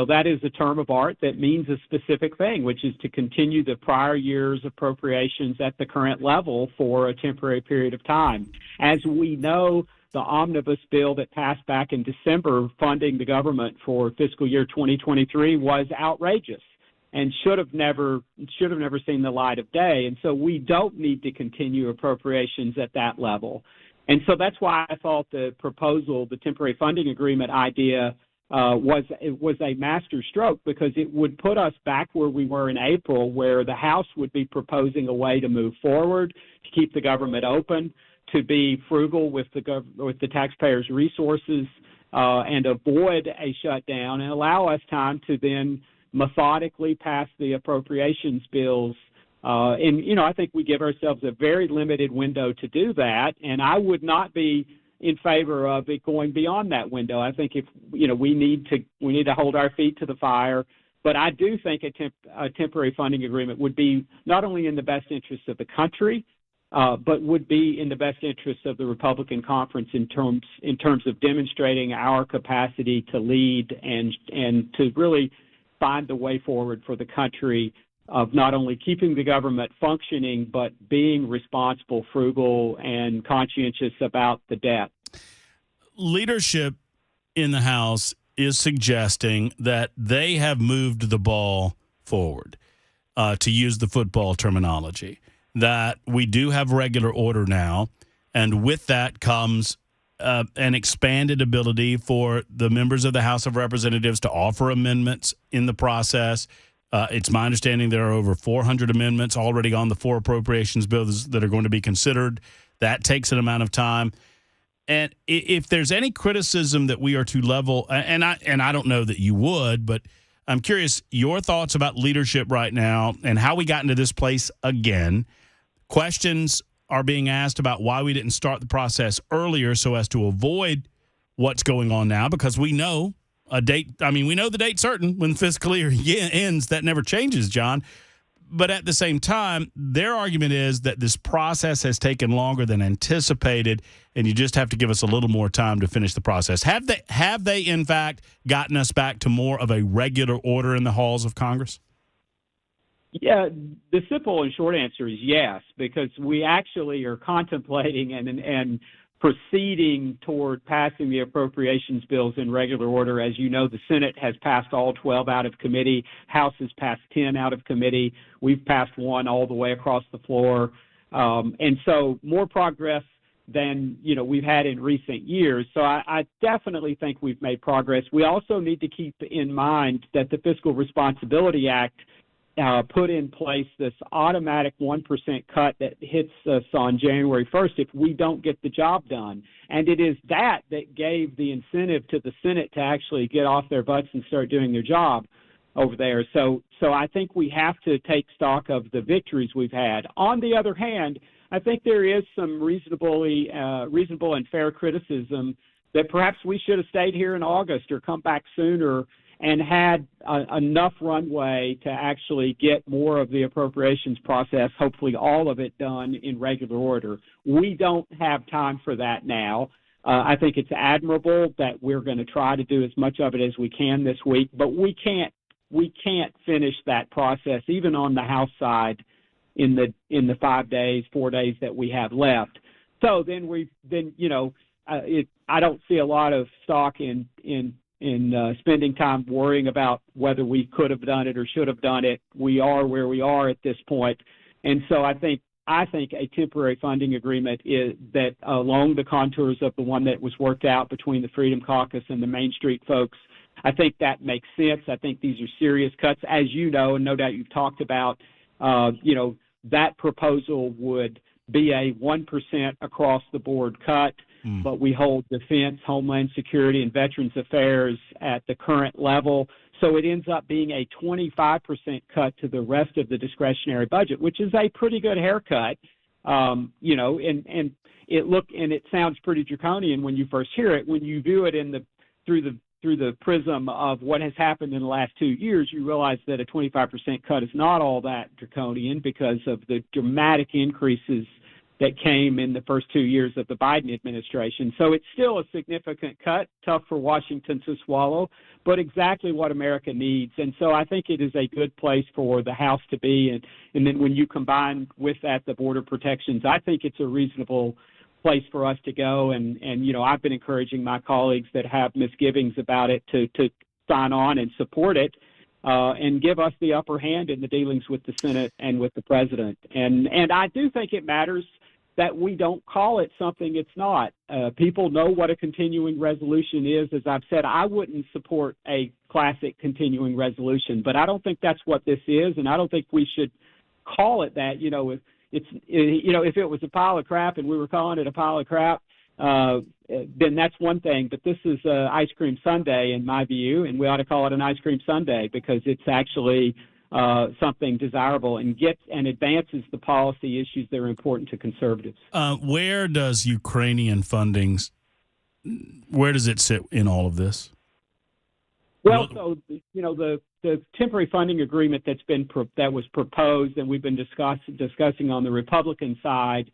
that is a term of art that means a specific thing, which is to continue the prior year's appropriations at the current level for a temporary period of time. As we know, the omnibus bill that passed back in December funding the government for fiscal year 2023 was outrageous and should have never seen the light of day. And so we don't need to continue appropriations at that level. And so that's why I thought the proposal, the temporary funding agreement idea, was a master stroke, because it would put us back where we were in April, where the House would be proposing a way to move forward, to keep the government open, to be frugal with the taxpayers' resources, and avoid a shutdown, and allow us time to then methodically pass the appropriations bills. I think we give ourselves a very limited window to do that, and I would not be in favor of it going beyond that window. I think we need to hold our feet to the fire, but I do think a temporary funding agreement would be not only in the best interest of the country, but would be in the best interest of the Republican conference in terms of demonstrating our capacity to lead and to really find the way forward for the country of not only keeping the government functioning, but being responsible, frugal, and conscientious about the debt. Leadership in the House is suggesting that they have moved the ball forward, to use the football terminology, that we do have regular order now, and with that comes an expanded ability for the members of the House of Representatives to offer amendments in the process. It's my understanding there are over 400 amendments already on the 4 appropriations bills that are going to be considered. That takes an amount of time. And if there's any criticism that we are to level, and I don't know that you would, but I'm curious your thoughts about leadership right now and how we got into this place again. Questions are being asked about why we didn't start the process earlier so as to avoid what's going on now, because we know a date. I mean, we know the date certain when fiscal year ends. That never changes, John. But at the same time, their argument is that this process has taken longer than anticipated, and you just have to give us a little more time to finish the process. Have they in fact gotten us back to more of a regular order in the halls of Congress? Yeah, the simple and short answer is yes, because we actually are contemplating and proceeding toward passing the appropriations bills in regular order. As you know, the Senate has passed all 12 out of committee. House has passed 10 out of committee. We've passed 1 all the way across the floor. And so more progress than, we've had in recent years. So I definitely think we've made progress. We also need to keep in mind that the Fiscal Responsibility Act put in place this automatic 1% cut that hits us on January 1st if we don't get the job done. And it is that gave the incentive to the Senate to actually get off their butts and start doing their job. over there. So I think we have to take stock of the victories we've had. On the other hand, I think there is some reasonable and fair criticism that perhaps we should have stayed here in August or come back sooner and had enough runway to actually get more of the appropriations process, hopefully all of it done in regular order. We don't have time for that now. I think it's admirable that we're going to try to do as much of it as we can this week, but we can't finish that process even on the House side in the 4 days that we have left. So I don't see a lot of stock in spending time worrying about whether we could have done it or should have done it. We are where we are at this point, and so I think a temporary funding agreement is that along the contours of the one that was worked out between the Freedom Caucus and the Main Street folks. I think that makes sense. I think these are serious cuts, as you know, and no doubt you've talked about. That proposal would be a 1% across the board cut. But we hold defense, homeland security, and veterans affairs at the current level. So it ends up being a 25% cut to the rest of the discretionary budget, which is a pretty good haircut. And it sounds pretty draconian when you first hear it. When you view it through the prism of what has happened in the last 2 years, you realize that a 25% cut is not all that draconian because of the dramatic increases that came in the first 2 years of the Biden administration. So it's still a significant cut, tough for Washington to swallow, but exactly what America needs. And so I think it is a good place for the House to be. And then when you combine with that the border protections, I think it's a reasonable place for us to go. And I've been encouraging my colleagues that have misgivings about it to sign on and support it. And give us the upper hand in the dealings with the Senate and with the president. And I do think it matters that we don't call it something it's not. People know what a continuing resolution is. As I've said, I wouldn't support a classic continuing resolution, but I don't think that's what this is, and I don't think we should call it that. If it was a pile of crap and we were calling it a pile of crap, then that's one thing. But this is ice cream sundae in my view, and we ought to call it an ice cream sundae because it's actually something desirable and advances the policy issues that are important to conservatives. Where does Ukrainian fundings, where does it sit in all of this? Well, so the temporary funding agreement that was proposed and we've been discussing on the Republican side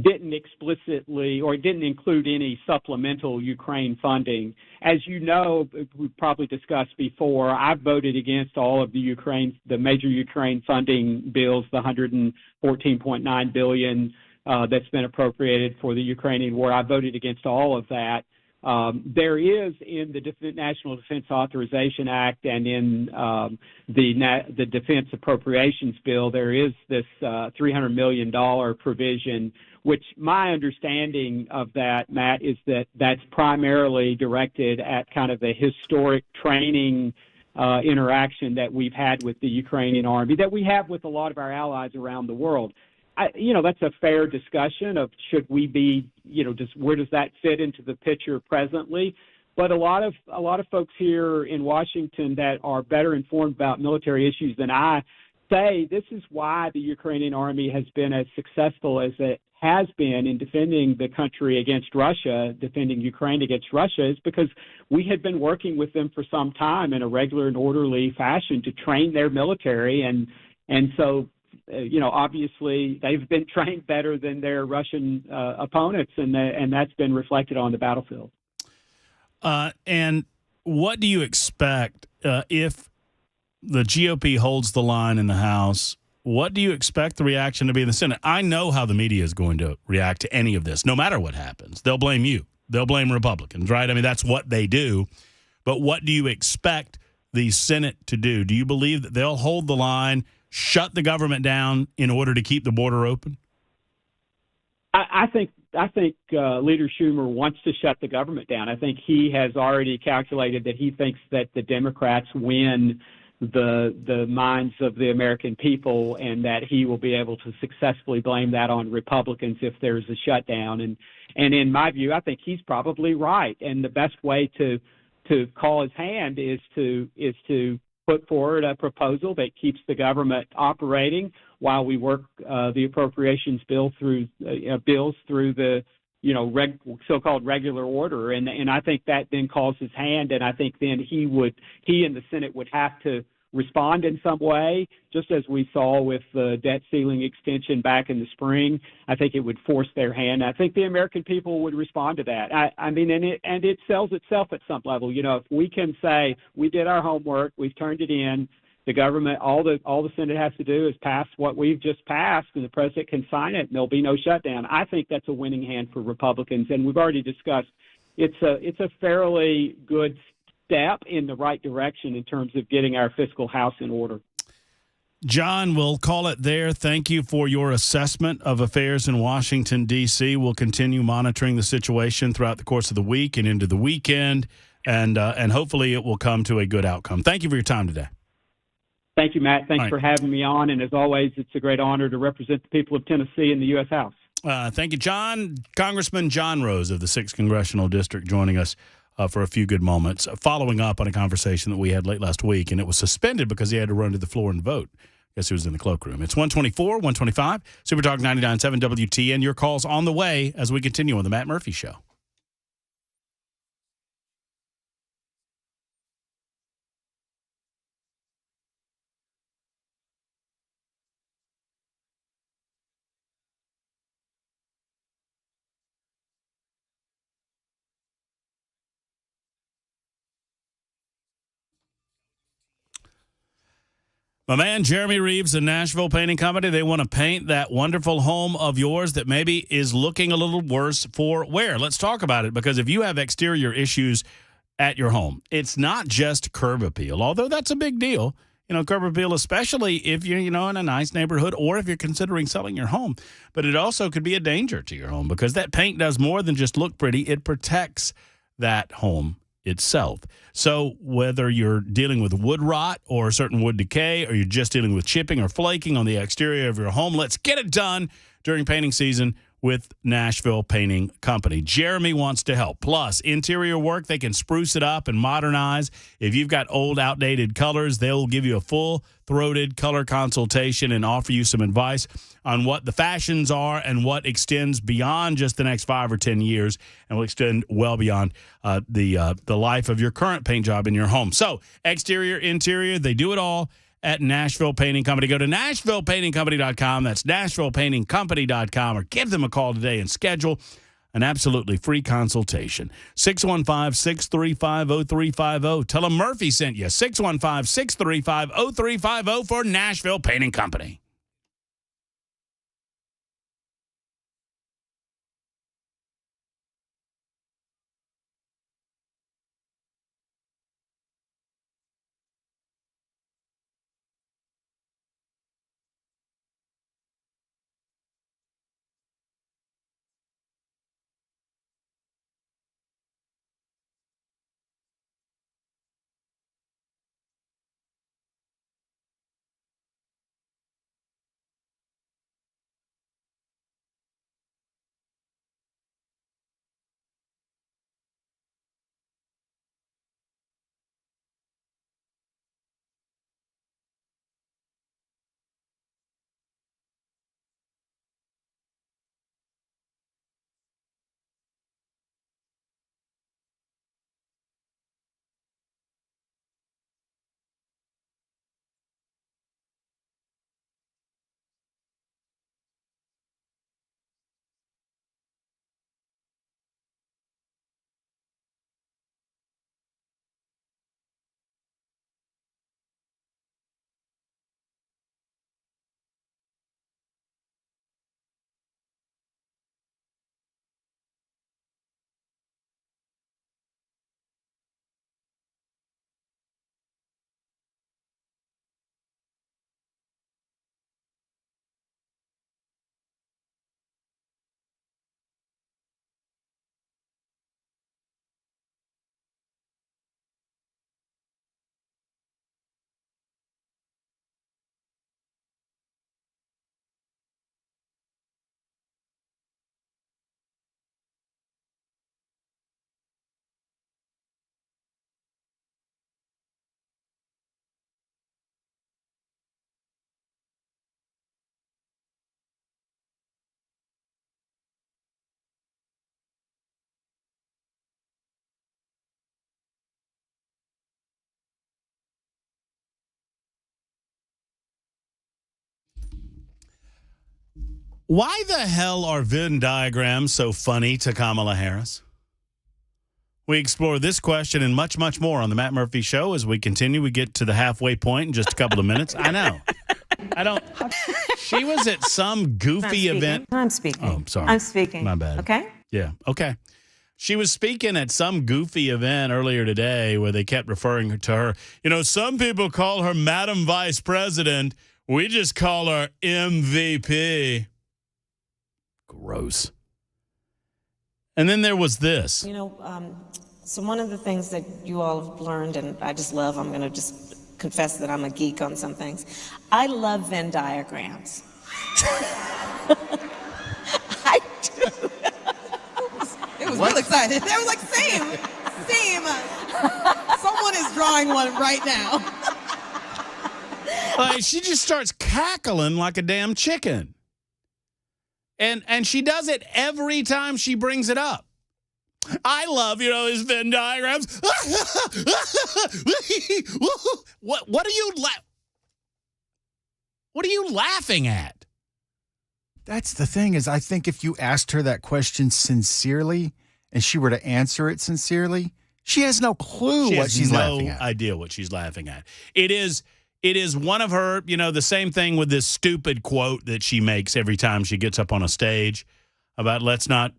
didn't explicitly or didn't include any supplemental Ukraine funding. As you know, we've probably discussed before, I voted against all of the major Ukraine funding bills, the $114.9 billion that's been appropriated for the Ukrainian war. I voted against all of that. There is in the National Defense Authorization Act and in the Defense Appropriations Bill, there is this $300 million provision, which my understanding of that, Matt, is that that's primarily directed at kind of the historic training interaction that we've had with the Ukrainian army, that we have with a lot of our allies around the world. That's a fair discussion of should we be, where does that fit into the picture presently? But a lot of folks here in Washington that are better informed about military issues than I say this is why the Ukrainian army has been as successful as it has been in defending the country against Russia, defending Ukraine against Russia, is because we had been working with them for some time in a regular and orderly fashion to train their military, and so. Obviously they've been trained better than their Russian opponents, and that's been reflected on the battlefield. And what do you expect if the GOP holds the line in the House? What do you expect the reaction to be in the Senate? I know how the media is going to react to any of this, no matter what happens. They'll blame you. They'll blame Republicans, right? I mean, that's what they do. But what do you expect the Senate to do? Do you believe that they'll hold the line, shut the government down in order to keep the border open? I think Leader Schumer wants to shut the government down. I think he has already calculated that he thinks that the Democrats win the minds of the American people and that he will be able to successfully blame that on Republicans if there's a shutdown. And in my view, I think he's probably right. And the best way to to call his hand is to put forward a proposal that keeps the government operating while we work the appropriations bills through the so-called regular order, and I think that then calls his hand, and I think then he and the Senate would have to respond in some way, just as we saw with the debt ceiling extension back in the spring. I think it would force their hand. I think the American people would respond to that. I mean, and it sells itself at some level. If we can say we did our homework, we've turned it in, the government, all the Senate has to do is pass what we've just passed, and the president can sign it, and there'll be no shutdown. I think that's a winning hand for Republicans, and we've already discussed it's a fairly good step in the right direction in terms of getting our fiscal house in order. John, we'll call it there. Thank you for your assessment of affairs in Washington, D.C. We'll continue monitoring the situation throughout the course of the week and into the weekend, and hopefully it will come to a good outcome. Thank you for your time today. Thank you, Matt. Thanks for having me on, and as always, it's a great honor to represent the people of Tennessee in the U.S. House. Thank you, John. Congressman John Rose of the 6th Congressional District joining us for a few good moments, following up on a conversation that we had late last week, and it was suspended because he had to run to the floor and vote. I guess he was in the cloakroom. It's 124, 125, Super Talk 99.7 WTN. Your call's on the way as we continue on the Matt Murphy Show. My man, Jeremy Reeves, the Nashville Painting Company, they want to paint that wonderful home of yours that maybe is looking a little worse for wear. Let's talk about it, because if you have exterior issues at your home, it's not just curb appeal, although that's a big deal. Curb appeal, especially if you're, in a nice neighborhood or if you're considering selling your home. But it also could be a danger to your home, because that paint does more than just look pretty. It protects that home itself. So whether you're dealing with wood rot or certain wood decay, or you're just dealing with chipping or flaking on the exterior of your home, let's get it done during painting season with Nashville Painting Company. Jeremy wants to help. Plus, interior work, they can spruce it up and modernize. If you've got old, outdated colors, they'll give you a full-throated color consultation and offer you some advice on what the fashions are and what extends beyond just the next 5 or 10 years and will extend well beyond the life of your current paint job in your home. So, exterior, interior, they do it all at Nashville Painting Company. Go to NashvillePaintingCompany.com. That's NashvillePaintingCompany.com, or give them a call today and schedule an absolutely free consultation. 615-635-0350. Tell them Murphy sent you. 615-635-0350 for Nashville Painting Company. Why the hell are Venn diagrams so funny to Kamala Harris? We explore this question and much, much more on the Matt Murphy Show as we continue. We get to the halfway point in just a couple of minutes. I know. I don't. She was at some goofy event. I'm speaking. Oh, sorry. I'm speaking. My bad. Okay. Yeah. Okay. She was speaking at some goofy event earlier today where they kept referring to her. You know, some people call her Madam Vice President. We just call her MVP. Gross. And then there was this. You know, so one of the things that you all have learned, and I just love, I'm going to just confess that I'm a geek on some things. I love Venn diagrams. I do. It was real excited. They were like, same. Someone is drawing one right now. Like, she just starts cackling like a damn chicken. And she does it every time she brings it up. I love, his Venn diagrams. What are you laughing at? That's the thing is, I think if you asked her that question sincerely and she were to answer it sincerely, she has no clue what she's laughing at. No idea what she's laughing at. It is one of her, the same thing with this stupid quote that she makes every time she gets up on a stage about let's not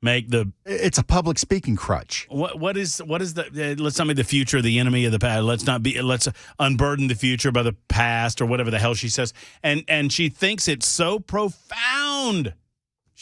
make the... It's a public speaking crutch. What is the... let's not make the future the enemy of the past. Let's unburden the future by the past or whatever the hell she says. And she thinks it's so profound.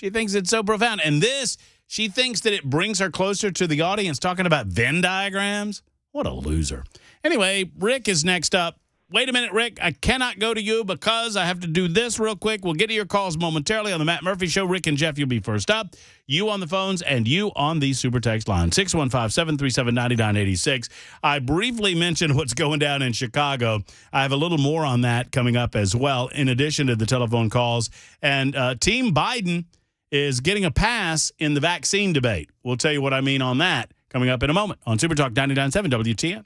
And this, she thinks that it brings her closer to the audience talking about Venn diagrams. What a loser. Anyway, Rick is next up. Wait a minute, Rick. I cannot go to you because I have to do this real quick. We'll get to your calls momentarily on the Matt Murphy Show. Rick and Jeff, you'll be first up. You on the phones and you on the super text line, 615-737-9986. I briefly mentioned what's going down in Chicago. I have a little more on that coming up as well, in addition to the telephone calls. And Team Biden is getting a pass in the vaccine debate. We'll tell you what I mean on that coming up in a moment on Super Talk 99.7 WTN.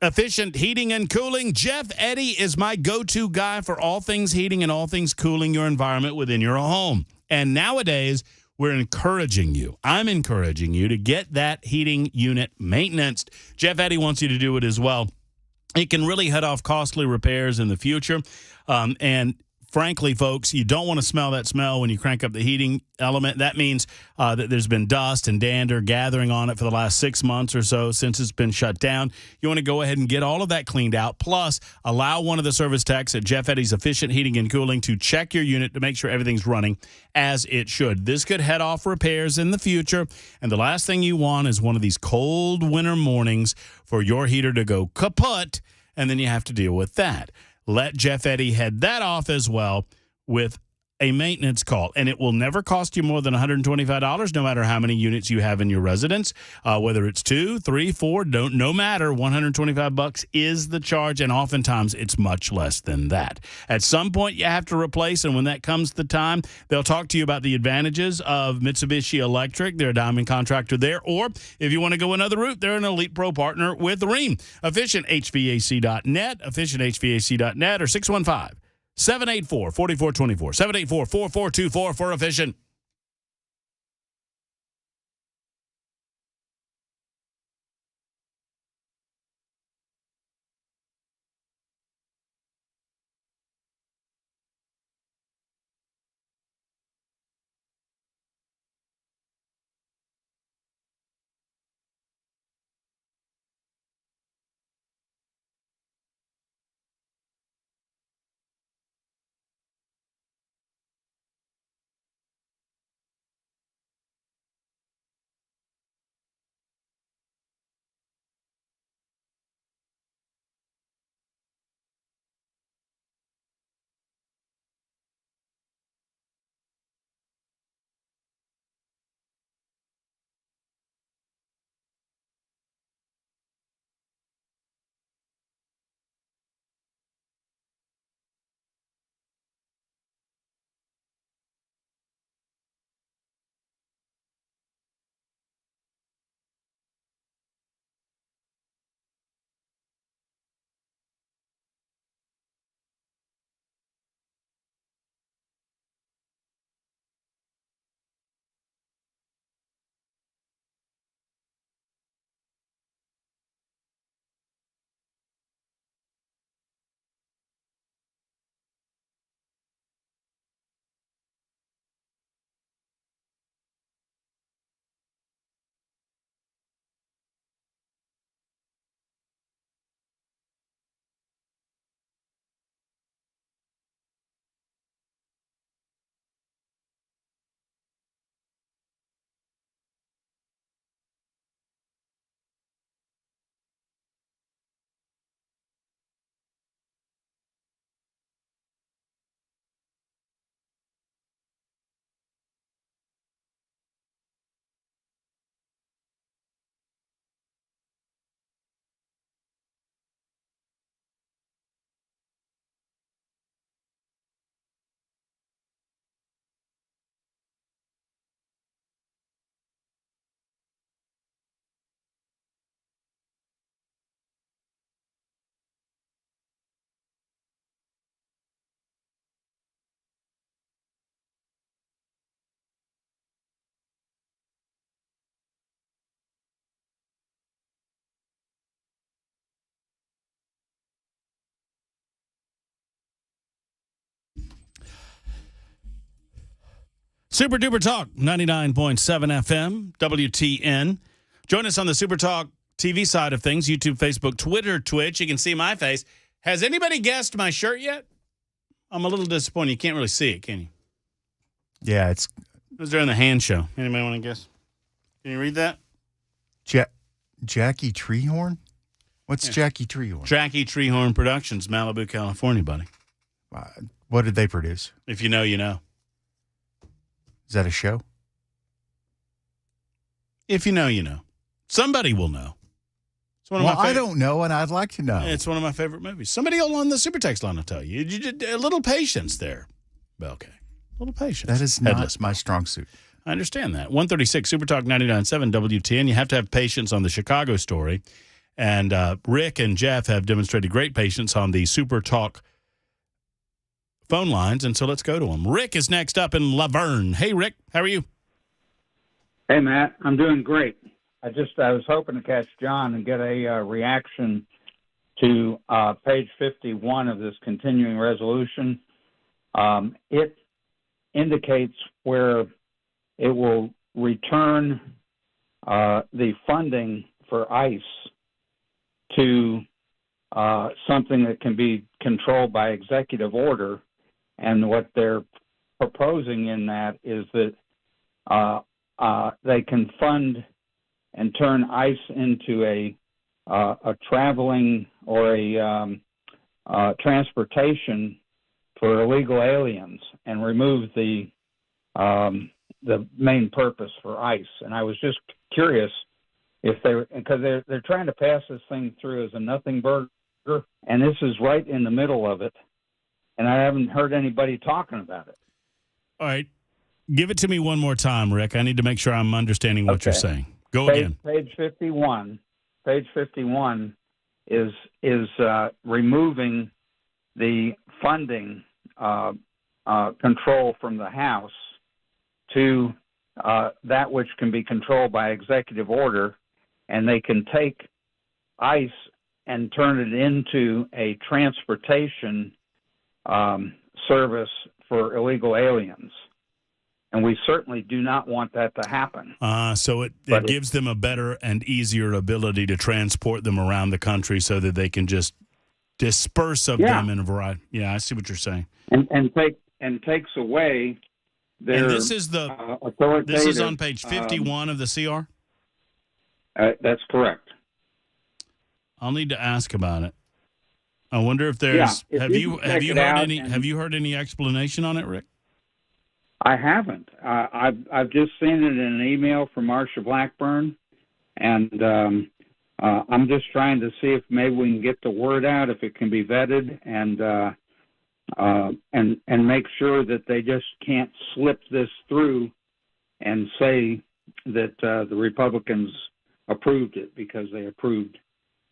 Efficient heating and cooling. Jeff Eddy is my go-to guy for all things heating and all things cooling your environment within your home. And nowadays, I'm encouraging you to get that heating unit maintenanced. Jeff Eddy wants you to do it as well. It can really head off costly repairs in the future. And frankly, folks, you don't want to smell that smell when you crank up the heating element. That means that there's been dust and dander gathering on it for the last 6 months or so since it's been shut down. You want to go ahead and get all of that cleaned out. Plus, allow one of the service techs at Jeff Eddy's Efficient Heating and Cooling to check your unit to make sure everything's running as it should. This could head off repairs in the future. And the last thing you want is one of these cold winter mornings for your heater to go kaput, and then you have to deal with that. Let Jeff Eddy head that off as well with a maintenance call. And it will never cost you more than $125, no matter how many units you have in your residence. Whether it's 2, 3, 4, no matter, $125 is the charge, and oftentimes it's much less than that. At some point, you have to replace, and when that comes the time, they'll talk to you about the advantages of Mitsubishi Electric. They're a diamond contractor there. Or if you want to go another route, they're an Elite Pro partner with Rheem. EfficientHVAC.net, EfficientHVAC.net, or 615 784-4424, 784-4424 for Efficient. Super Duper Talk, 99.7 FM, WTN. Join us on the Super Talk TV side of things, YouTube, Facebook, Twitter, Twitch. You can see my face. Has anybody guessed my shirt yet? I'm a little disappointed. You can't really see it, can you? Yeah, It was during the hand show. Anybody want to guess? Can you read that? Jackie Treehorn? What's Jackie Treehorn? Jackie Treehorn Productions, Malibu, California, buddy. What did they produce? If you know, you know. Is that a show? If you know, you know. Somebody will know. It's one of Well, my I don't know, and I'd like to know. It's one of my favorite movies. Somebody on the super text line will tell you. A little patience there, Belkay. A little patience. That is not my strong suit. I understand that. 136 Super Talk 99.7 WTN. You have to have patience on the Chicago story. And Rick and Jeff have demonstrated great patience on the Super Talk phone lines. And so let's go to them. Rick is next up in Laverne. Hey, Rick. How are you? Hey, Matt. I'm doing great. I was hoping to catch John and get a reaction to page 51 of this continuing resolution. It indicates where it will return the funding for ICE to something that can be controlled by executive order. And what they're proposing in that is that they can fund and turn ICE into a traveling or a transportation for illegal aliens and remove the main purpose for ICE. And I was just curious because they're trying to pass this thing through as a nothing burger, and this is right in the middle of it, and I haven't heard anybody talking about it. All right. Give it to me one more time, Rick. I need to make sure I'm understanding what you're saying. Go again. Page 51. Page 51 is removing the funding control from the House to that which can be controlled by executive order, and they can take ICE and turn it into a transportation service for illegal aliens. And we certainly do not want that to happen. So it gives them a better and easier ability to transport them around the country so that they can just disperse of them in a variety. Yeah, I see what you're saying. And takes away their and this is authoritative. This is on page 51 of the CR? That's correct. I'll need to ask about it. I wonder if there's have you heard any explanation on it, Rick? I haven't. I've just seen it in an email from Marsha Blackburn, and I'm just trying to see if maybe we can get the word out, if it can be vetted, and make sure that they just can't slip this through and say that the Republicans approved it because they approved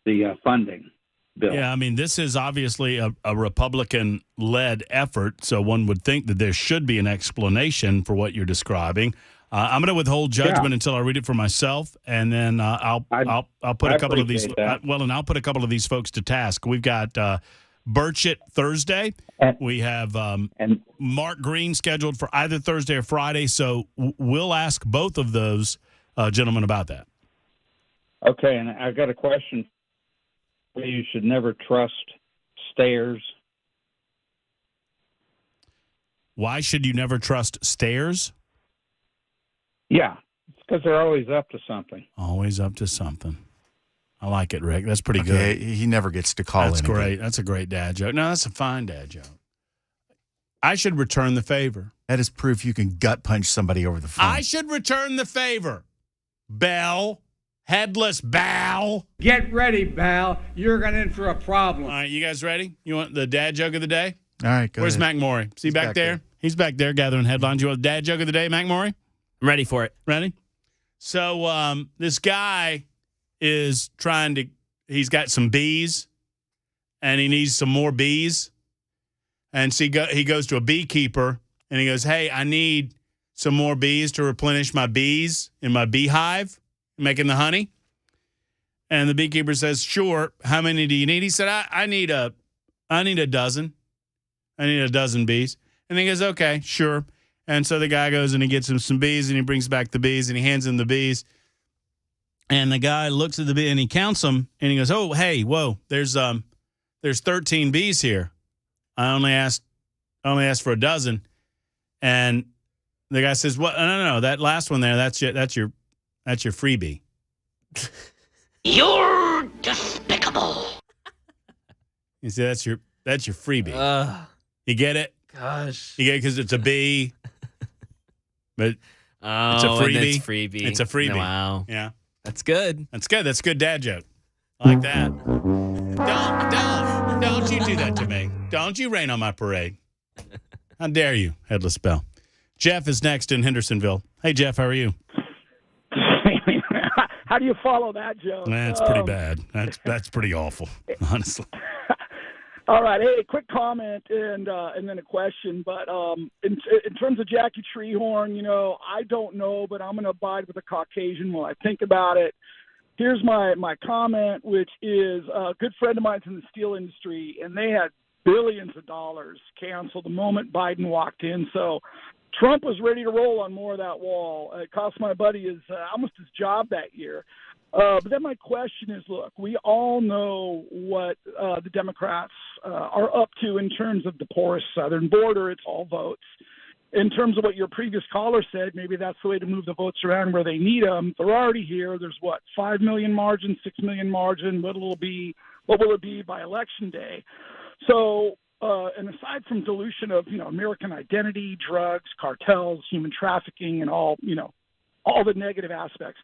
the funding bill. Yeah, I mean, this is obviously a Republican-led effort, so one would think that there should be an explanation for what you're describing. I'm going to withhold judgment until I read it for myself, and then I'll put a couple of these. And I'll put a couple of these folks to task. We've got Burchett Thursday. We have Mark Green scheduled for either Thursday or Friday, so we'll ask both of those gentlemen about that. Okay, and I've got a question. You should never trust stairs. Why should you never trust stairs? Yeah, it's because they're always up to something. Always up to something. I like it, Rick. That's pretty good. He never gets to call That's in great. again. That's a great dad joke. No, that's a fine dad joke. I should return the favor. That is proof you can gut punch somebody over the phone. I should return the favor. Bell. Headless Bal. Get ready, Bal. You're going in for a problem. All right, you guys ready? You want the dad joke of the day? All right, go Where's ahead. Mac Morey? Is he back there? He's back there gathering headlines. You want the dad joke of the day, Mac Morey? I'm ready for it. Ready? So this guy is he's got some bees, and he needs some more bees. And so he goes to a beekeeper, and he goes, hey, I need some more bees to replenish my bees in my beehive, making the honey. And the beekeeper says, sure. How many do you need? He said, I need a dozen. I need a dozen bees. And he goes, okay, sure. And so the guy goes and he gets him some bees, and he brings back the bees, and he hands him the bees. And the guy looks at the bee and he counts them, and he goes, "Oh, hey, whoa, there's 13 bees here. I only asked for a dozen." And the guy says, "What? No, that last one there, that's your freebie." You're despicable. You see, that's your freebie. You get it? Gosh. You get it because it's a bee, but it's a Oh, and freebie. it's freebie. It's a freebie. Wow. Yeah, That's good. that's good. That's a good dad joke. I like that. Don't you do that to me. Don't you rain on my parade. How dare you, Headless Bell. Jeff is next in Hendersonville. Hey, Jeff, how are you? How do you follow that joke? That's pretty bad. That's pretty awful, honestly. All right. Hey, quick comment and then a question. But in terms of Jackie Treehorn, I don't know, but I'm going to abide with the Caucasian while I think about it. Here's my comment, which is a good friend of mine's in the steel industry, and they had billions of dollars canceled the moment Biden walked in. So Trump was ready to roll on more of that wall. It cost my buddy almost his job that year. But then my question is, look, we all know what the Democrats are up to in terms of the porous southern border. It's all votes. In terms of what your previous caller said, maybe that's the way to move the votes around where they need them. They're already here. There's 5 million margin, 6 million margin. What will it be by election day? So, and aside from dilution of, American identity, drugs, cartels, human trafficking, and all the negative aspects,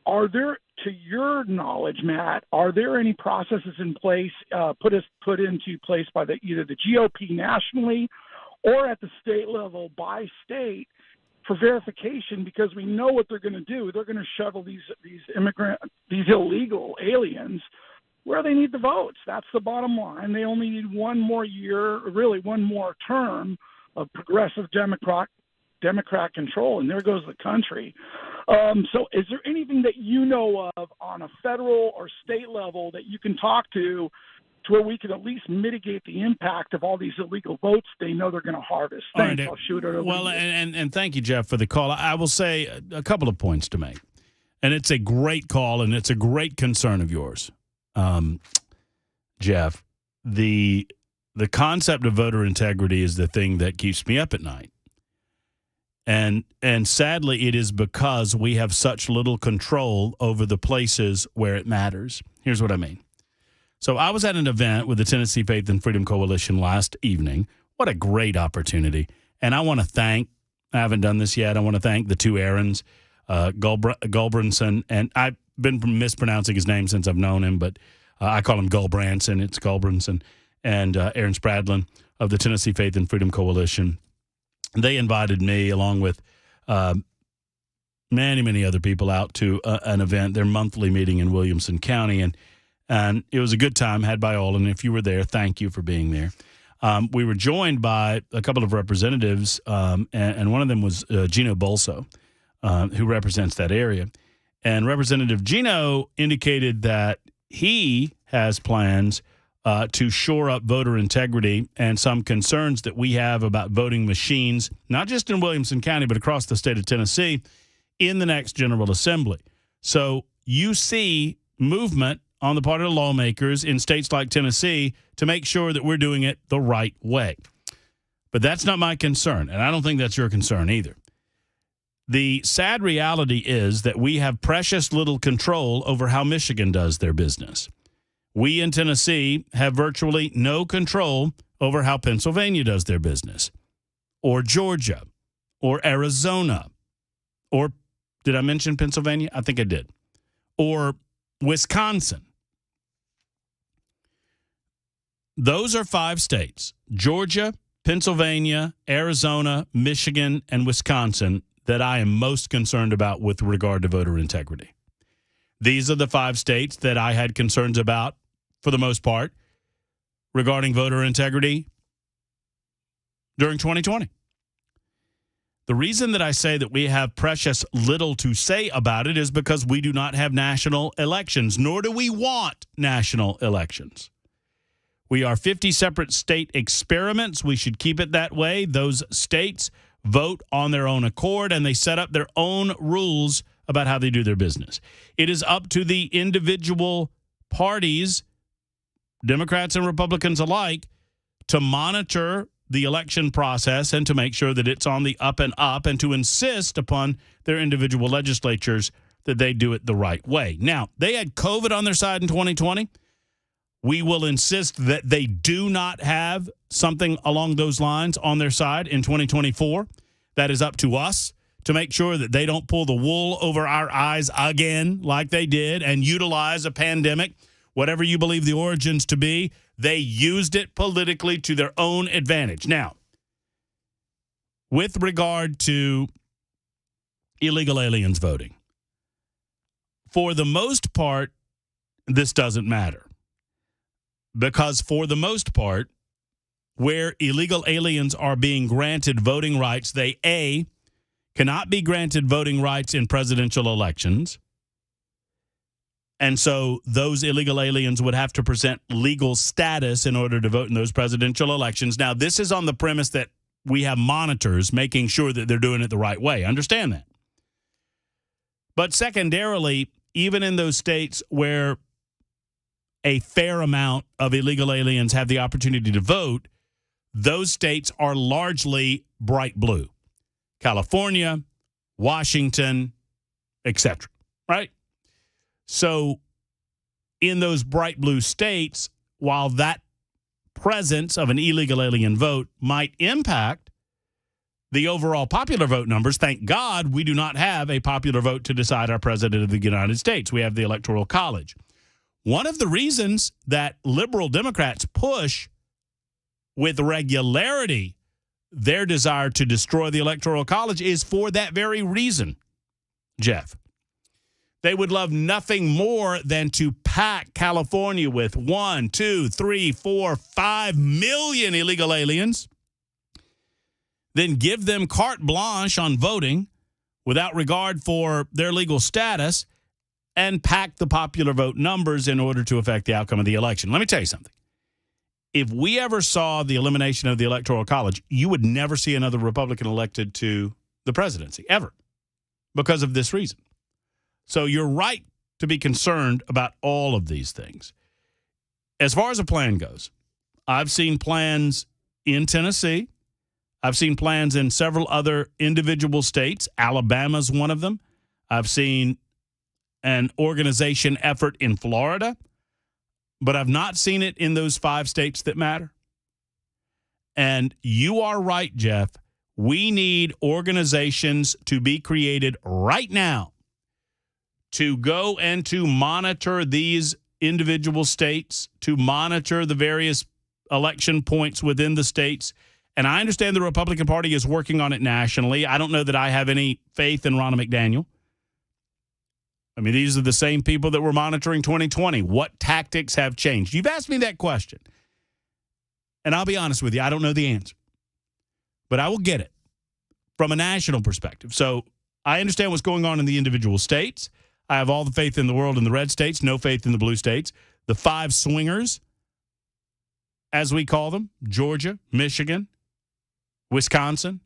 are there, to your knowledge, Matt, are there any processes in place, put into place by either the GOP nationally or at the state level by state for verification? Because we know what they're going to do. They're going to shuttle these illegal aliens where they need the votes. That's the bottom line. They only need one more year, really one more term of progressive Democrat control, and there goes the country. So is there anything that you know of on a federal or state level that you can talk to where we could at least mitigate the impact of all these illegal votes they know they're going to harvest? Thanks. I'll shoot it over. Well, and thank you, Jeff, for the call. I will say a couple of points to make. And it's a great call, and it's a great concern of yours, Jeff. The concept of voter integrity is the thing that keeps me up at night. And sadly, it is because we have such little control over the places where it matters. Here's what I mean. So I was at an event with the Tennessee Faith and Freedom Coalition last evening. What a great opportunity. And I want to thank, I haven't done this yet, I want to thank the two Aarons, Gulbranson, and I've been mispronouncing his name since I've known him, but I call him Gulbranson. It's Gulbranson, and Aaron Spradlin of the Tennessee Faith and Freedom Coalition. They invited me along with many, many other people out to an event, their monthly meeting in Williamson County, and it was a good time had by all. And if you were there, thank you for being there. We were joined by a couple of representatives, and one of them was Gino Bolso, who represents that area. And Representative Gino indicated that he has plans to shore up voter integrity and some concerns that we have about voting machines, not just in Williamson County, but across the state of Tennessee in the next General Assembly. So you see movement on the part of the lawmakers in states like Tennessee to make sure that we're doing it the right way. But that's not my concern, and I don't think that's your concern either. The sad reality is that we have precious little control over how Michigan does their business. We in Tennessee have virtually no control over how Pennsylvania does their business, or Georgia, or Arizona, or did I mention Pennsylvania? I think I did. Or Wisconsin. Those are 5 states, Georgia, Pennsylvania, Arizona, Michigan, and Wisconsin, that I am most concerned about with regard to voter integrity. These are the 5 states that I had concerns about, for the most part, regarding voter integrity during 2020. The reason that I say that we have precious little to say about it is because we do not have national elections, nor do we want national elections. We are 50 separate state experiments. We should keep it that way. Those states vote on their own accord, and they set up their own rules about how they do their business. It is up to the individual parties, Democrats and Republicans alike, to monitor the election process and to make sure that it's on the up and up, and to insist upon their individual legislatures that they do it the right way. Now, they had COVID on their side in 2020. We will insist that they do not have something along those lines on their side in 2024. That is up to us to make sure that they don't pull the wool over our eyes again like they did and utilize a pandemic, whatever you believe the origins to be. They used it politically to their own advantage. Now, with regard to illegal aliens voting, for the most part, this doesn't matter. Because for the most part, where illegal aliens are being granted voting rights, they, A, cannot be granted voting rights in presidential elections. And so those illegal aliens would have to present legal status in order to vote in those presidential elections. Now, this is on the premise that we have monitors making sure that they're doing it the right way. Understand that. But secondarily, even in those states where a fair amount of illegal aliens have the opportunity to vote, those states are largely bright blue. California, Washington, etc. Right? So in those bright blue states, while that presence of an illegal alien vote might impact the overall popular vote numbers, thank God we do not have a popular vote to decide our president of the United States. We have the Electoral College. One of the reasons that liberal Democrats push with regularity their desire to destroy the Electoral College is for that very reason, Jeff. They would love nothing more than to pack California with 1, 2, 3, 4, 5 million illegal aliens, then give them carte blanche on voting without regard for their legal status, and pack the popular vote numbers in order to affect the outcome of the election. Let me tell you something. If we ever saw the elimination of the Electoral College, you would never see another Republican elected to the presidency, ever, because of this reason. So you're right to be concerned about all of these things. As far as a plan goes, I've seen plans in Tennessee. I've seen plans in several other individual states. Alabama's one of them. I've seen an organization effort in Florida, but I've not seen it in those 5 states that matter. And you are right, Jeff. We need organizations to be created right now to go and to monitor these individual states, to monitor the various election points within the states. And I understand the Republican Party is working on it nationally. I don't know that I have any faith in Ronna McDaniel. I mean, these are the same people that were monitoring 2020. What tactics have changed? You've asked me that question. And I'll be honest with you, I don't know the answer. But I will get it from a national perspective. So I understand what's going on in the individual states. I have all the faith in the world in the red states, no faith in the blue states. The 5 swingers, as we call them, Georgia, Michigan, Wisconsin,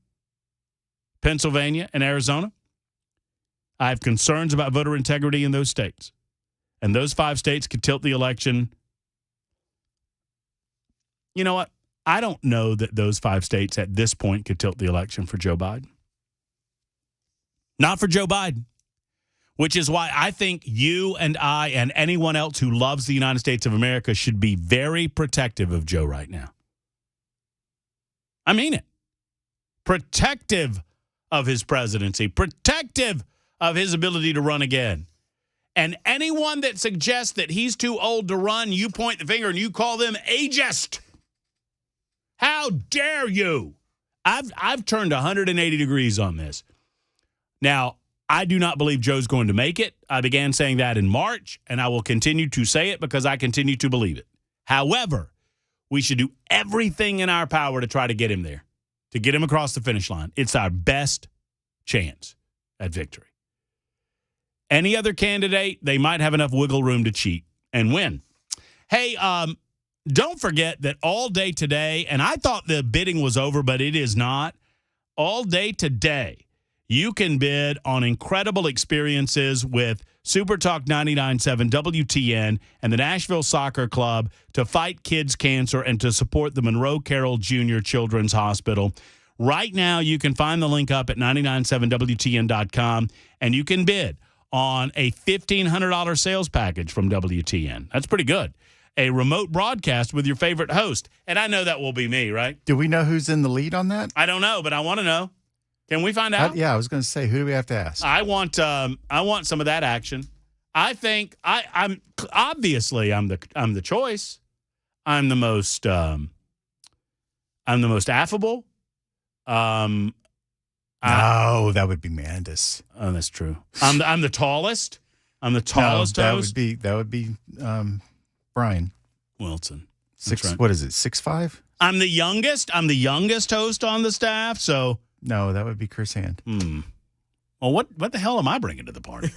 Pennsylvania, and Arizona. I have concerns about voter integrity in those states. And those 5 states could tilt the election. You know what? I don't know that those 5 states at this point could tilt the election for Joe Biden. Not for Joe Biden. Which is why I think you and I and anyone else who loves the United States of America should be very protective of Joe right now. I mean it. Protective of his presidency. Protective of his ability to run again. And anyone that suggests that he's too old to run, you point the finger and you call them ageist. How dare you? I've turned 180 degrees on this. Now, I do not believe Joe's going to make it. I began saying that in March, and I will continue to say it because I continue to believe it. However, we should do everything in our power to try to get him there, to get him across the finish line. It's our best chance at victory. Any other candidate, they might have enough wiggle room to cheat and win. Hey, don't forget that all day today, and I thought the bidding was over, but it is not. all day today, you can bid on incredible experiences with Super Talk 99.7 WTN and the Nashville Soccer Club to fight kids' cancer and to support the Monroe Carroll Jr. Children's Hospital. Right now, you can find the link up at 997WTN.com, and you can bid on a $1,500 sales package from WTN. That's pretty good. A remote broadcast with your favorite host. And I know that will be me, right? Do we know who's in the lead on that? I don't know, but I want to know. Can we find out? I was going to say, who do we have to ask? I want some of that action. I think I'm obviously I'm the choice. I'm the most affable. No, that would be Mandis. Oh, that's true. I'm the tallest. I'm the tallest host. That would be Brian Wilson. Right. What is it? 6'5"? I'm the youngest. I'm the youngest host on the staff. So no, that would be Chris Hand. Well, what the hell am I bringing to the party?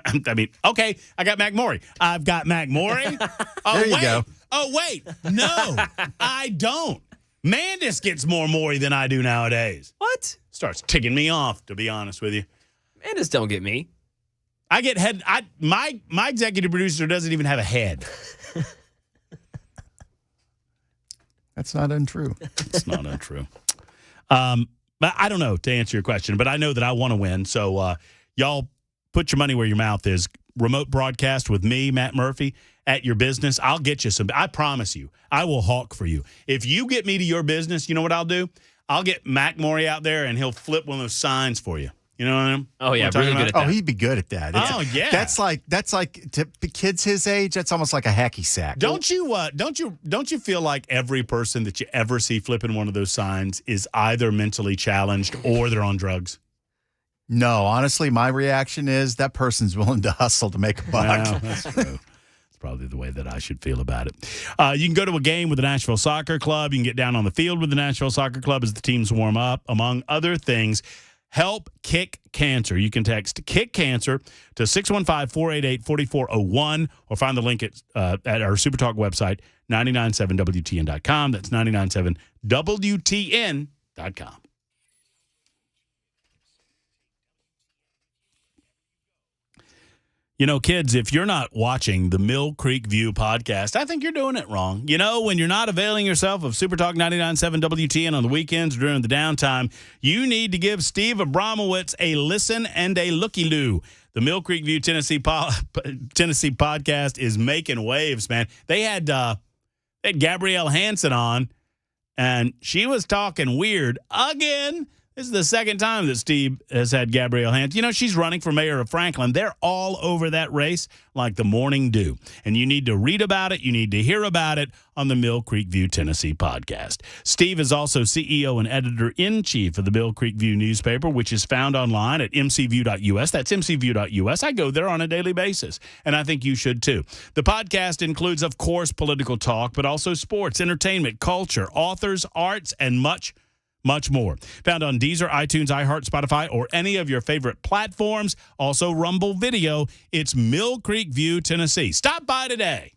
I mean, okay, I got Mac Morey. I've got Mac Morey. Oh, there you go. Oh, wait. No, I don't. Mandis gets more Morey than I do nowadays. What? Starts ticking me off, to be honest with you. Mandis don't get me. I get head. My executive producer doesn't even have a head. That's not untrue. It's not untrue. But I don't know, to answer your question, but I know that I want to win. So y'all put your money where your mouth is. Remote broadcast with me, Matt Murphy, at your business. I'll get you some. I promise you, I will hawk for you. If you get me to your business, you know what I'll do? I'll get Mac Morey out there, and he'll flip one of those signs for you. You know what I mean? Oh, yeah, really good at that. Oh, he'd be good at that. Yeah. That's like to kids his age, that's almost like a hacky sack. Don't you feel like every person that you ever see flipping one of those signs is either mentally challenged or they're on drugs? No, honestly, my reaction is that person's willing to hustle to make a buck. No, that's true. It's probably the way that I should feel about it. You can go to a game with the Nashville Soccer Club. You can get down on the field with the Nashville Soccer Club as the teams warm up, among other things. Help Kick Cancer. You can text Kick Cancer to 615-488-4401 or find the link at our SuperTalk website, 997WTN.com. That's 997WTN.com. You know, kids, if you're not watching the Mill Creek View podcast, I think you're doing it wrong. You know, when you're not availing yourself of Super Talk 99.7 WTN on the weekends or during the downtime, you need to give Steve Abramowitz a listen and a looky-loo. The Mill Creek View Tennessee podcast is making waves, man. They had Gabrielle Hansen on, and she was talking weird again. This is the second time that Steve has had Gabrielle Hansen. You know, she's running for mayor of Franklin. They're all over that race like the morning dew. And you need to read about it. You need to hear about it on the Mill Creek View Tennessee podcast. Steve is also CEO and editor-in-chief of the Mill Creek View newspaper, which is found online at mcview.us. That's mcview.us. I go there on a daily basis, and I think you should too. The podcast includes, of course, political talk, but also sports, entertainment, culture, authors, arts, and much more. Found on Deezer, iTunes, iHeart, Spotify, or any of your favorite platforms. Also, Rumble Video. It's Mill Creek View, Tennessee. Stop by today.